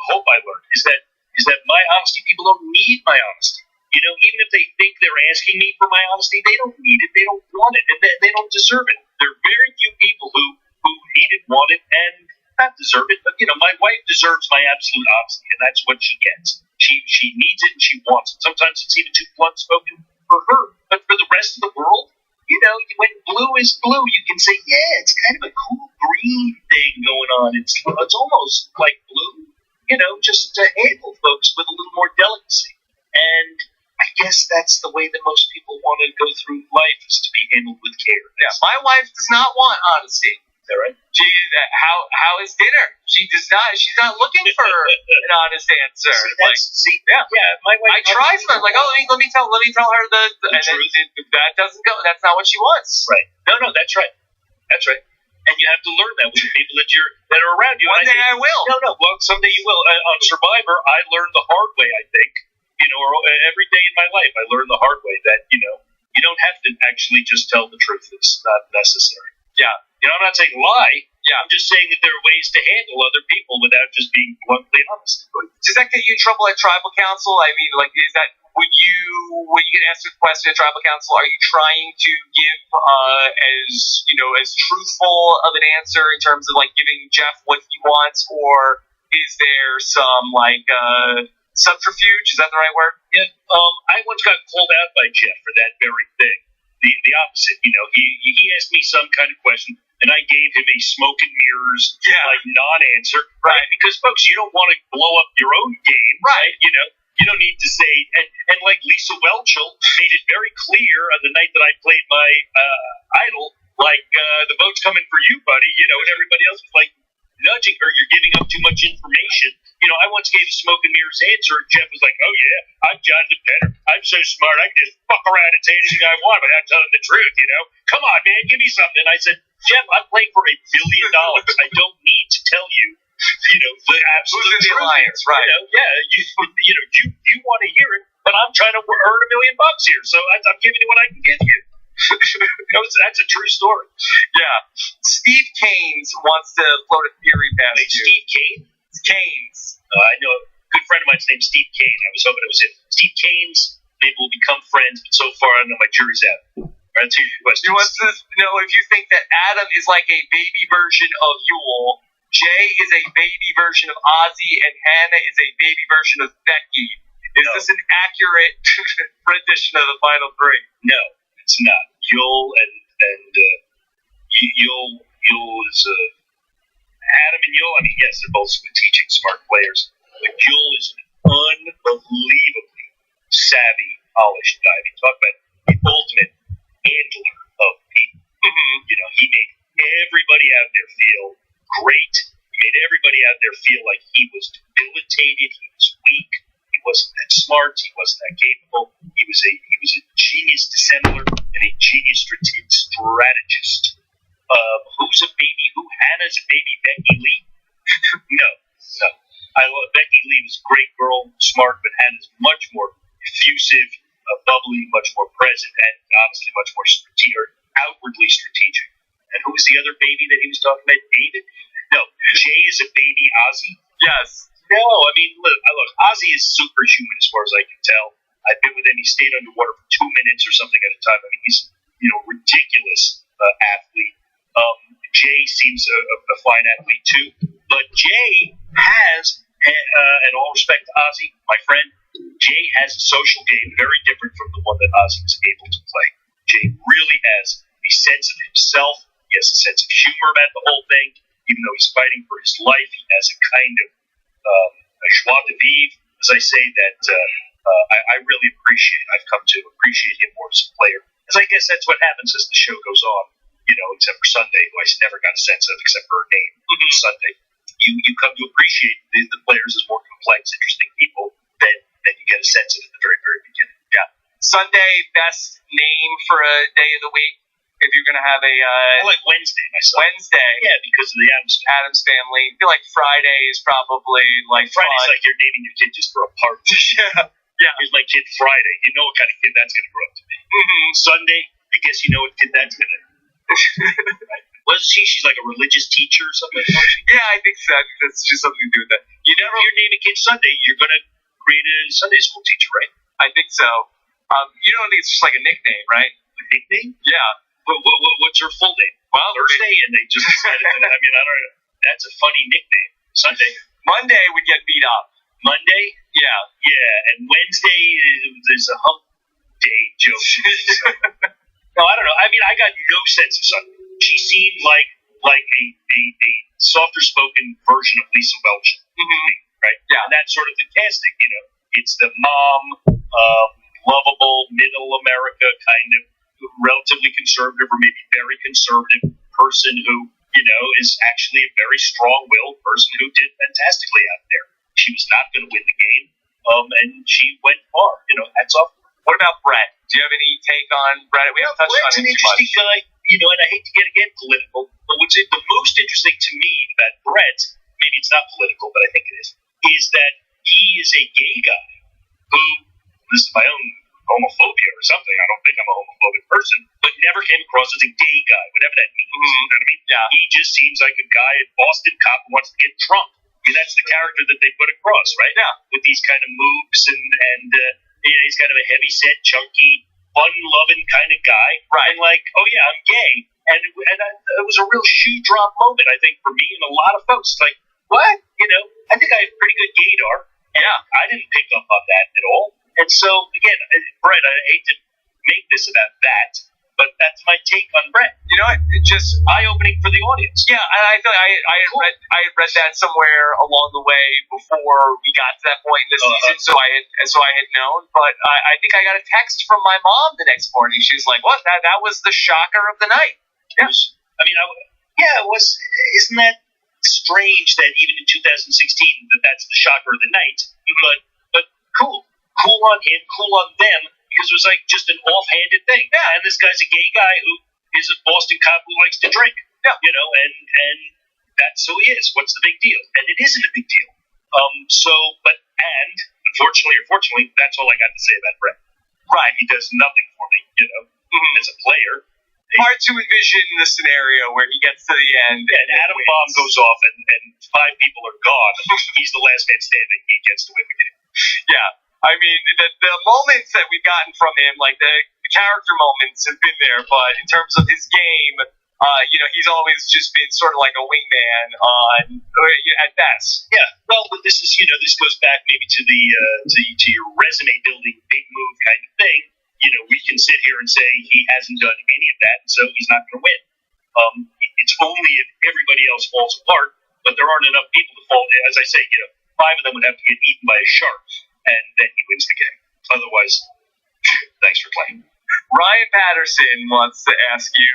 Hope I learned is that my honesty, people don't need my honesty. Even if they think they're asking me for my honesty, they don't need it. They don't want it, and they don't deserve it. There are very few people who need it, want it, and not deserve it. But my wife deserves my absolute honesty, and that's what she gets. She needs it and she wants it. Sometimes it's even too blunt spoken for her. But for the rest of the world, when blue is blue, you can say, yeah, it's kind of a cool green thing going on. It's almost like blue, just to handle folks with a little more delicacy. And I guess that's the way that most people want to go through life, is to be handled with care. Yeah, my wife does not want honesty. Is that right? How is dinner? She does not. She's not looking for an honest answer. My wife. I try sometimes, like, let me tell her the truth. That doesn't go. That's not what she wants. Right. No, that's right. That's right. And you have to learn that with the people that are around you. One day I will. No. Well, someday you will. On Survivor, I learned the hard way. I think. Or every day in my life, I learned the hard way that you don't have to actually just tell the truth. It's not necessary. Yeah. I'm not saying lie. Yeah. I'm just saying that there are ways to handle other people without just being bluntly honest. Does that get you in trouble at tribal council? I mean, like, is that when you get asked a question at tribal council, are you trying to give as truthful of an answer in terms of like giving Jeff what he wants, or is there some like subterfuge? Is that the right word? Yeah. I once got called out by Jeff for that very thing. The opposite. He asked me some kind of question, and I gave him a smoke and mirrors like non-answer. Right. Because folks, you don't want to blow up your own game. Right. You don't need to say, and like Lisa Welchel made it very clear on the night that I played my idol, like the vote's coming for you, buddy. And everybody else was like, nudging her. You're giving up too much information. I once gave a smoke and mirrors answer, and Jeff was like, "Oh yeah, I'm Jonathan Penner. I'm so smart. I can just fuck around and say anything I want without telling the truth. Come on, man, give me something." I said, "Jeff, I'm playing for $1 billion. I don't need to tell you, the absolute Who's in the truth alliance, here. right? You want to hear it, but I'm trying to earn $1 million here, so I'm giving you what I can give you." That's a true story. Yeah. Steve Canes wants to float a theory past you. Steve Kane? Canes. I know a good friend of mine's named Steve Kane. I was hoping it was him. Steve Canes, maybe we'll become friends, but so far I know my jury's out. All right, two questions. He wants to know if you think that Adam is like a baby version of Yule, Jay is a baby version of Ozzy, and Hannah is a baby version of Becky. Is this an accurate rendition of the final three? No, it's not. Yule and Yule is Adam and Yule. I mean, yes, they're both strategic, smart players, but Yule is an unbelievably savvy, polished guy. I mean, talk about the ultimate handler of people. He made everybody out there feel great. He made everybody out there feel like he was debilitated. He was weak. He wasn't that smart. He wasn't that capable. He was a genius dissembler and a genius strategist. Who's a baby? Who? Hannah's a baby Becky Lee? No. I love Becky Lee was a great girl, smart, but Hannah's much more effusive, bubbly, much more present, and honestly much more outwardly strategic. And who was the other baby that he was talking about? David? No. Jay is a baby Ozzy? Yes. No, I mean, look, Ozzy is superhuman as far as I can tell. I've been with him. He stayed underwater for 2 minutes or something at a time. I mean, he's, ridiculous athlete. Jay seems a fine athlete too. But Jay has, and all respect to Ozzy, my friend, Jay has a social game very different from the one that Ozzy was able to play. Jay really has a sense of himself. He has a sense of humor about the whole thing. Even though he's fighting for his life, he has a kind of a joie de vivre, as I say, that I really appreciate. I've come to appreciate him more as a player. Because I guess that's what happens as the show goes on, except for Sunday, who I never got a sense of, except for her name, Sunday. You come to appreciate the players as more complex, interesting people than you get a sense of at the very, very beginning. Yeah. Sunday, best name for a day of the week? If you're going to have I like Wednesday myself. Wednesday. Yeah, because of the Addams family. I feel like Friday is probably Friday's fun. like you're naming your kid just for a party. Yeah. Here's my kid Friday. You know what kind of kid that's going to grow up to be. Sunday, I guess you know what kid that's going to Wasn't she? She's like a religious teacher or something. Yeah, I think so. I think that's just something to do with that. You never name a kid Sunday. You're going to create a Sunday school teacher, right? I think so. You don't think it's just like a nickname, right? A nickname? Yeah. What's her full name? Well, Thursday, and they just decided. I mean, I don't know. That's a funny nickname. Sunday. Monday would get beat up. Monday? Yeah. And Wednesday is a hump day joke. No, I don't know. I mean, I got no sense of Sunday. She seemed like a softer spoken version of Lisa Welch, right? Yeah. And that's sort of the casting. It's the mom, lovable, middle America kind of relatively conservative or maybe very conservative person who, is actually a very strong-willed person who did fantastically out there. She was not going to win the game, and she went far. Hats off. What about Brett? Do you have any take on Brett? We haven't touched Brett's on him an too interesting much. guy, and I hate to get again political, but what's the most interesting to me about Brett, maybe it's not political, but I think it is that he is a gay guy who, this is my own homophobia or something, I don't think I'm a homophobic person, but never came across as a gay guy, whatever that means. You know what I mean? Yeah. He just seems like a guy, a Boston cop who wants to get drunk. I mean, that's the character that they put across, right? Yeah. With these kind of moves and he's kind of a heavy-set, chunky, fun-loving kind of guy. Right. And like, oh yeah, I'm gay. And it was a real shoe drop moment, I think, for me and a lot of folks. It's like, what? I think I have pretty good gaydar. Yeah. I didn't pick up on that at all. And so, again, Brett, I hate to make this about that, but that's my take on Brett. You know what? It just eye-opening for the audience. Yeah, I feel like I had read that somewhere along the way before we got to that point in the season, so I had known. But I think I got a text from my mom the next morning. She was like, "What? That was the shocker of the night." Yeah. It was. Isn't that strange that even in 2016 that's the shocker of the night. But cool on him, cool on them, because it was like just an offhanded thing. Yeah, and this guy's a gay guy who is a Boston cop who likes to drink. Yeah, and that's who he is. What's the big deal? And it isn't a big deal. And unfortunately or fortunately, that's all I got to say about Brett. Right, he does nothing for me, as a player. Hard to envision the scenario where he gets to the end and Adam Bomb goes off and 5 people are gone. He's the last man standing. He gets to win the game. Yeah, I mean the moments that we've gotten from him, like the character moments, have been there. But in terms of his game, he's always just been sort of like a wingman at best. Yeah, well, but this is this goes back maybe to the to your resume building big move kind of thing. We can sit here and say he hasn't done any of that, and so he's not going to win. It's only if everybody else falls apart, but there aren't enough people to fall. As I say, 5 of them would have to get eaten by a shark, and then he wins the game. Otherwise, thanks for playing. Ryan Patterson wants to ask you,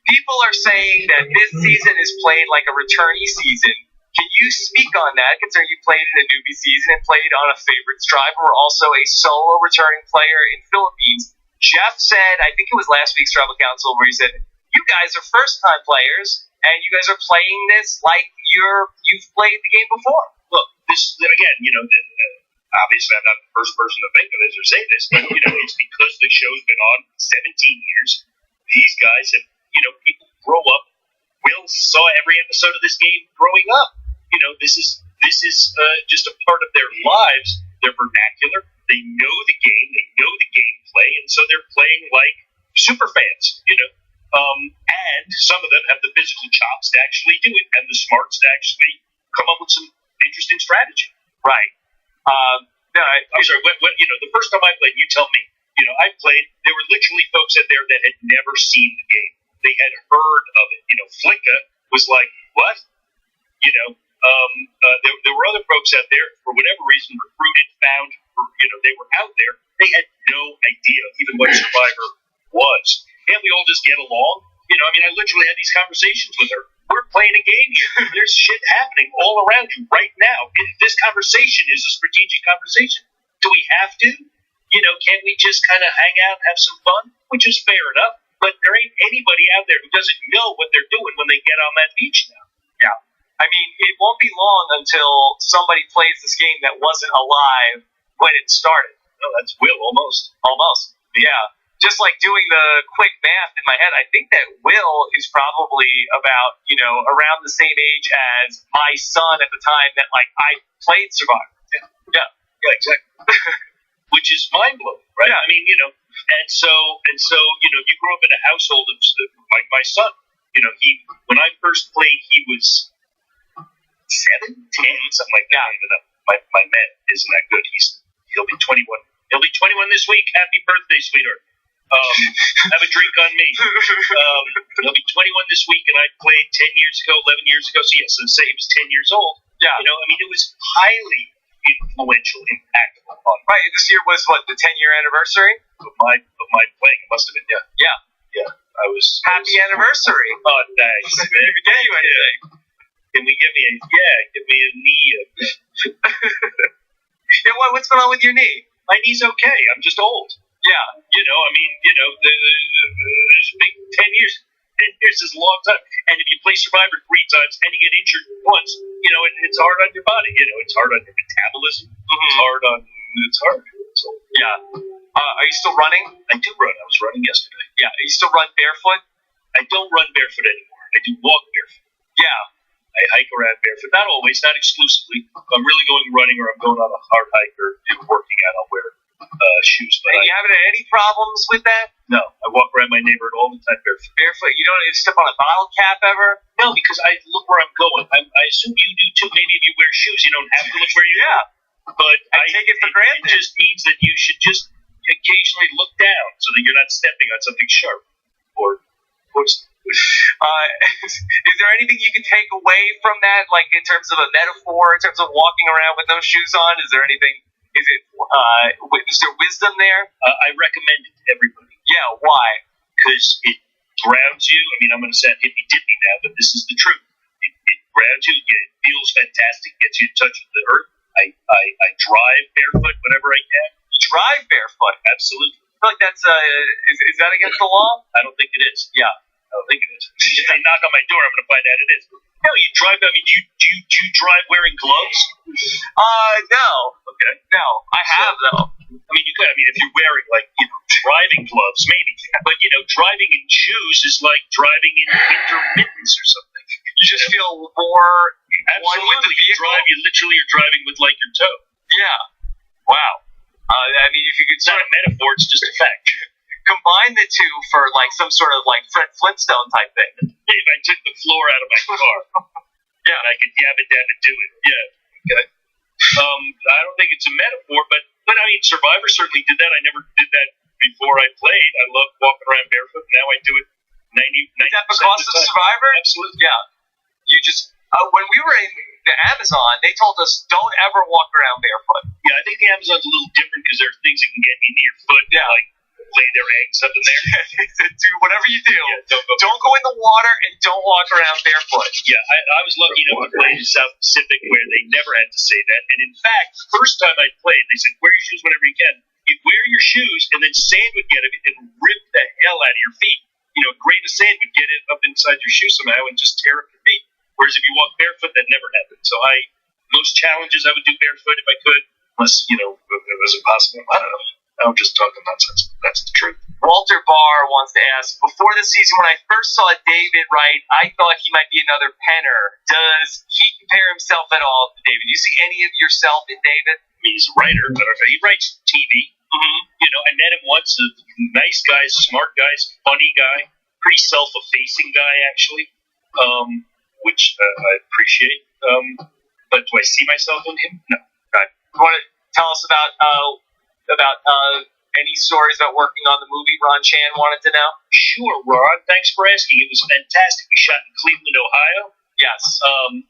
people are saying that this season is played like a returnee season. Can you speak on that, considering you played in a newbie season and played on a favorites drive, or also a solo returning player in Philippines? Jeff said, I think it was last week's Tribal Council, where he said, you guys are first-time players, and you guys are playing this like you've played the game before. Look, this, again, obviously I'm not the first person to think of this or say this, but, it's because the show's been on 17 years. These guys have, people grow up. Will saw every episode of this game growing up. This is just a part of their lives. They're vernacular. They know the game. They know the gameplay, and so they're playing like super fans. And some of them have the physical chops to actually do it, and the smarts to actually come up with some interesting strategy. Right. I'm sorry. The first time I played, you tell me. I played. There were literally folks out there that had never seen the game. They had heard of it. Flicka was like, what? There were other folks out there, for whatever reason, recruited, found, they were out there. They had no idea even what Survivor was. Can't we all just get along? I literally had these conversations with her. We're playing a game here. There's shit happening all around you right now. This conversation is a strategic conversation. Do we have to? Can't we just kind of hang out and have some fun? Which is fair enough. But there ain't anybody out there who doesn't know what they're doing when they get on that beach now. Yeah. I mean, it won't be long until somebody plays this game that wasn't alive when it started. No, that's Will, almost. Almost. Yeah. Just like doing the quick math in my head, I think that Will is probably about, around the same age as my son at the time that, I played Survivor. Yeah, exactly. Which is mind-blowing, right? Yeah. I mean, and so, you grow up in a household of, like my son, when I first played, he was 7, 10, something like that. My man isn't that good. He'll be 21. He'll be 21 this week. Happy birthday, sweetheart. Have a drink on me. He'll be 21 this week, and I played 10 years ago, 11 years ago. So yes, let's say he was 10 years old. Yeah. It was highly influential, impactful on me. Right. This year was what, the 10-year anniversary of my playing. It must have been. Yeah. Happy anniversary. Oh, thanks. Did we get you anything? Can we give me a knee? What's going on with your knee? My knee's okay. I'm just old. Yeah. There's a big 10 years. 10 years is a long time. And if you play Survivor 3 times and you get injured once, it's hard on your body. It's hard on your metabolism. Mm-hmm. It's hard. So, yeah. Are you still running? I do run. I was running yesterday. Yeah. You still run barefoot? I don't run barefoot anymore. I do walk barefoot. Yeah. I hike around barefoot. Not always, not exclusively. If I'm really going running or I'm going on a hard hike or working out, I'll wear shoes. But you haven't had any problems with that? No. I walk around my neighborhood all the time barefoot. Barefoot? You don't step on a bottle cap ever? No, because I look where I'm going. I assume you do too. Maybe if you wear shoes, you don't have to look where you are. But I take it for granted. It just means that you should just occasionally look down so that you're not stepping on something sharp. Is there anything you can take away from that, like in terms of a metaphor, in terms of walking around with those shoes on? Is there anything? Is there wisdom there? I recommend it to everybody. Yeah, why? Because it grounds you. I mean, I'm going to sound hippy-dippy now, but this is the truth. It grounds you. It feels fantastic. Gets you in touch with the earth. I drive barefoot whenever I can. Drive barefoot. Absolutely. I feel like that's is that against the law? I don't think it is. Yeah. I don't think it is. If they knock on my door, I'm going to find out it is. No, you drive. I mean, do you drive wearing gloves? No. Okay. No, I have though. I mean, you could. I mean, if you're wearing driving gloves, maybe. But driving in shoes is like driving in intermittents or something. You just feel more one with the Absolutely. vehicle. You literally are driving with like your toe. Yeah. Wow. I mean, if you could It's not a metaphor. It's just a fact. combine the two for like some sort of like Fred Flintstone type thing. If I took the floor out of my car, yeah, and I could yab it down to do it. Yeah. Okay. I don't think it's a metaphor, but I mean, Survivor certainly did that. I never did that before I played. I love walking around barefoot. Now I do it 90% Is that because of of the time. Survivor? Absolutely. Yeah. You just when we were in the Amazon, they told us don't ever walk around barefoot. Yeah, I think the Amazon's a little different because there are things that can get into your foot. Yeah. Like lay their eggs up in there. Do whatever you do. Yeah, don't go in the water and don't walk around barefoot. Yeah, I was lucky enough to play in the South Pacific where they never had to say that. And in fact, the first time I played, they said, wear your shoes whenever you can. You wear your shoes, and then sand would get it and rip the hell out of your feet. A grain of sand would get it up inside your shoe somehow and just tear up your feet. Whereas if you walk barefoot, that never happened. So most challenges I would do barefoot if I could, unless, it was impossible. I don't know. I'm just talking nonsense. That's the truth. Walter Barr wants to ask, before the season, when I first saw David Wright, I thought he might be another penner. Does he compare himself at all to David? Do you see any of yourself in David? I mean, he's a writer, but he writes TV. Mm-hmm. I met him once. A nice guy, smart guy, funny guy, pretty self-effacing guy, actually, which I appreciate. But do I see myself in him? No. Okay. You want to tell us about any stories about working on the movie Ron Chan wanted to know? Sure, Ron. Thanks for asking. It was fantastic. We shot in Cleveland, Ohio. Yes.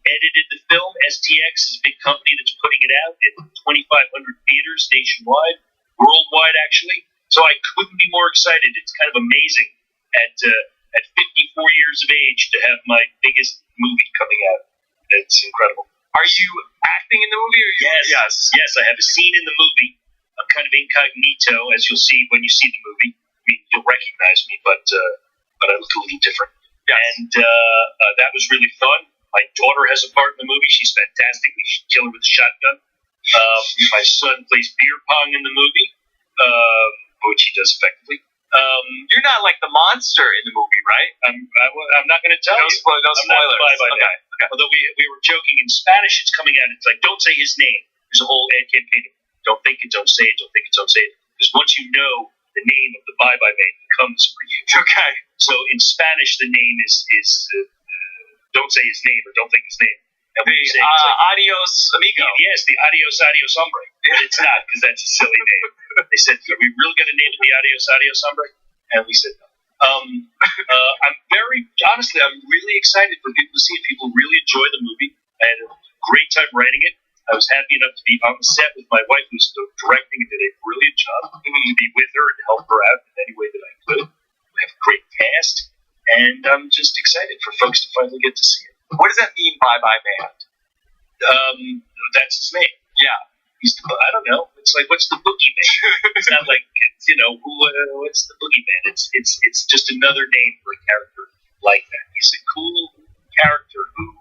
Edited the film. STX is a big company that's putting it out in 2,500 theaters nationwide, worldwide, actually. So I couldn't be more excited. It's kind of amazing at 54 years of age to have my biggest movie coming out. It's incredible. Are you acting in the movie? Or Yes. I have a scene in the movie. I'm kind of incognito, as you'll see when you see the movie. I mean, you'll recognize me, but I look a little different. Yes. And that was really fun. My daughter has a part in the movie. She's fantastic. We should kill her with a shotgun. My son plays beer pong in the movie, which he does effectively. You're not like the monster in the movie, right? I'm not going to tell you. No spoilers. I'm not by Okay. Although we were joking in Spanish, it's coming out. It's like, don't say his name. There's a whole ad campaign. Don't think it, don't say it, don't think it, don't say it. Because once you know the name of the bye-bye man, he comes for you. Okay. So in Spanish, the name is don't say his name or don't think his name. And we say it's like, Adios Amigo. yes, the Adios Hombre. But it's not, because that's a silly name. They said, are we really going to name it the Adios Hombre? And we said no. I'm really excited for people to see it. People really enjoy the movie. I had a great time writing it. I was happy enough to be on the set with my wife, who's directing and did a brilliant job, to be with her and help her out in any way that I could. We have a great cast, and I'm just excited for folks to finally get to see it. What does that mean, Bye Bye Man? That's his name. Yeah. I don't know. It's like, what's the boogeyman? It's not like, what's the boogeyman? It's just another name for a character like that. He's a cool character who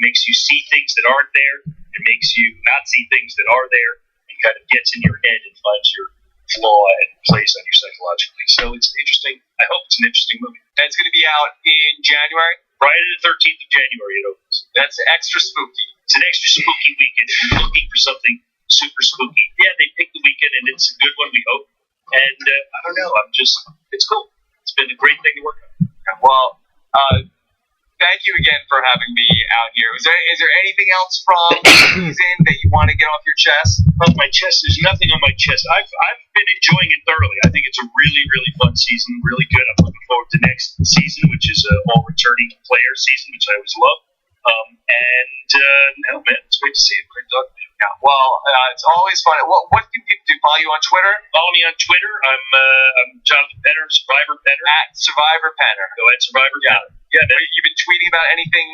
makes you see things that aren't there and makes you not see things that are there and kind of gets in your head and finds your flaw and plays on you psychologically. So it's I hope it's an interesting movie. And it's going to be out in January? Friday the 13th of January it opens. That's extra spooky. It's an extra spooky weekend. If you're looking for something super spooky, yeah, they picked the weekend and it's a good one, we hope. And I don't know, it's cool. It's been a great thing to work on. Well, thank you again for having me out here. Is there anything else from the season that you want to get off your chest? Off my chest? There's nothing on my chest. I've been enjoying it thoroughly. I think it's a really, really fun season, really good. I'm looking forward to next season, which is all returning player season, which I always love. No, man, it's great to see you. Great talking to you. Yeah. Well, it's always fun. What can people do? Follow you on Twitter? Follow me on Twitter. I'm Jonathan Penner, Survivor Penner. At Survivor Penner. Go at Survivor Penner. Yeah, man. You've been tweeting about anything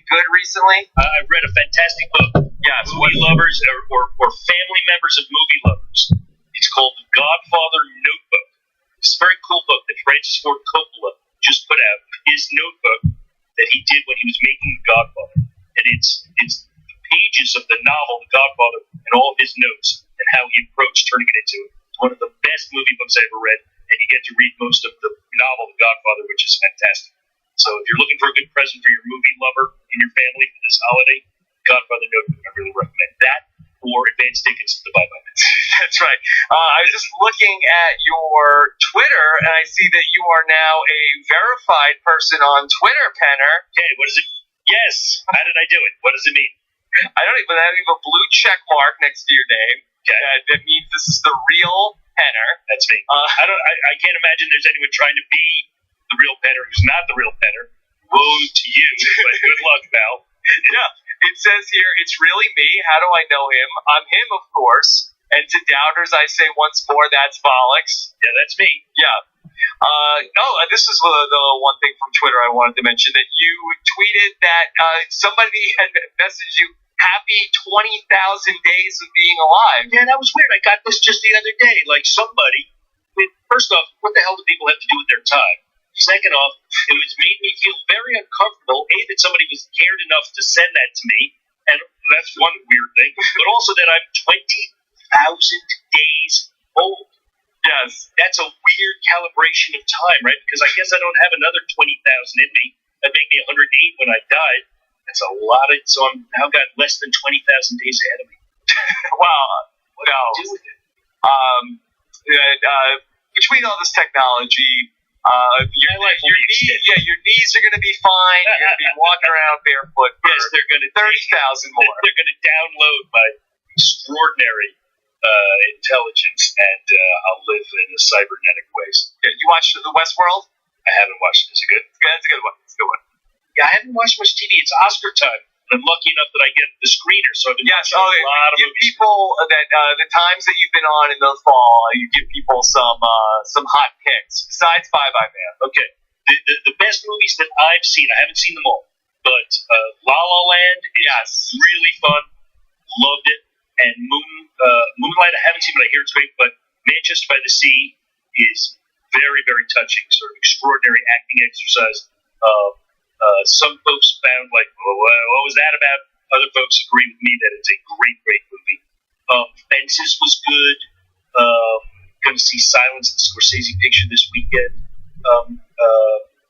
good recently? I've read a fantastic book. Yes. Movie lovers or family members of movie lovers. It's called The Godfather Notebook. It's a very cool book that Francis Ford Coppola just put out. His notebook that he did when he was making The Godfather. And it's the pages of the novel The Godfather and all of his notes and how he approached turning it into it. It's one of the best movie books I ever read, and you get to read most of the novel The Godfather, which is fantastic. So if you're looking for a good present for your movie lover in your family for this holiday, Godfather Notebook, I really recommend that, or advance tickets to the Bye Bye Man. That's right. I was just looking at your Twitter, and I see that you are now a verified person on Twitter, Penner. Okay, what is it? Yes. How did I do it? What does it mean? I don't even have a blue check mark next to your name. Okay. That means this is the real Penner. That's me. I can't imagine there's anyone trying to be the real Penner who's not the real Penner. Woe to you, but good luck, pal. Yeah. It says here, it's really me. How do I know him? I'm him, of course. And to doubters, I say once more, that's Bollocks. Yeah, that's me. Yeah. This is the one thing from Twitter I wanted to mention, that you tweeted that somebody had messaged you, happy 20,000 days of being alive. Yeah, that was weird. I got this just the other day. Like somebody, first off, what the hell do people have to do with their time? Second off, it was made me feel very uncomfortable, A, that somebody was cared enough to send that to me, and that's one weird thing, but also that I'm 20,000 days old. Yes. That's a weird calibration of time, right? Because I guess I don't have another 20,000 in me. That'd make me 108 when I died. That's a lot of, so I'm now got less than 20,000 days ahead of me. Wow. What do I do with it? Between all this technology, your knees are going to be fine. You're going to be walking around barefoot for yes, they're going to 30,000 more. They're going to download my extraordinary intelligence, and I'll live in the cybernetic ways. Yeah, you watched The Westworld? I haven't watched it. Is it good? That's a good one. It's a good one. Yeah, I haven't watched much TV. It's Oscar time. And I'm lucky enough that I get the screener, so I've been watching a lot of movies. People that the times that you've been on in the fall, you give people some hot picks besides Bye Bye Man. Okay, the best movies that I've seen, I haven't seen them all, but La La Land is really fun. Loved it. And Moonlight, I haven't seen, but I hear it's great. But Manchester by the Sea is very, very touching. Sort of extraordinary acting exercise. Some folks found what was that about? Other folks agree with me that it's a great, great movie. Fences was good. Going to see Silence, the Scorsese picture this weekend.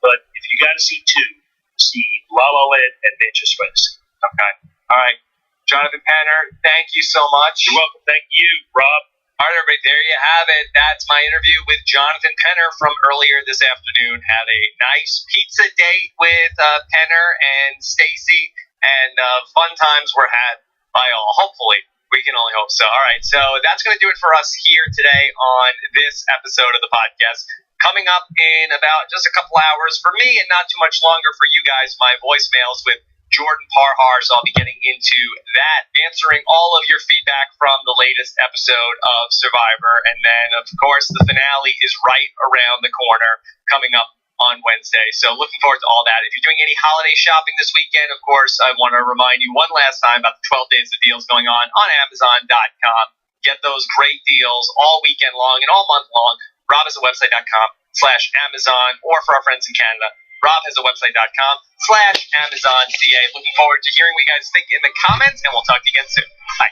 But if you got to see two, see La La Land and Manchester by the Sea. Okay. All right. Jonathan Penner, thank you so much. You're welcome. Thank you, Rob. All right, everybody, there you have it. That's my interview with Jonathan Penner from earlier this afternoon. Had a nice pizza date with Penner and Stacy, and fun times were had by all. Hopefully, we can only hope so. All right, so that's going to do it for us here today on this episode of the podcast. Coming up in about just a couple hours for me, and not too much longer for you guys, my voicemails with Jordan Parhar, so I'll be getting into that, answering all of your feedback from the latest episode of Survivor, and then, of course, the finale is right around the corner, coming up on Wednesday, so looking forward to all that. If you're doing any holiday shopping this weekend, of course, I want to remind you one last time about the 12 days of deals going on Amazon.com. Get those great deals all weekend long and all month long. robhasawebsite.com/Amazon, or for our friends in Canada, robhasawebsite.com/AmazonCA. Looking forward to hearing what you guys think in the comments, and we'll talk to you again soon. Bye.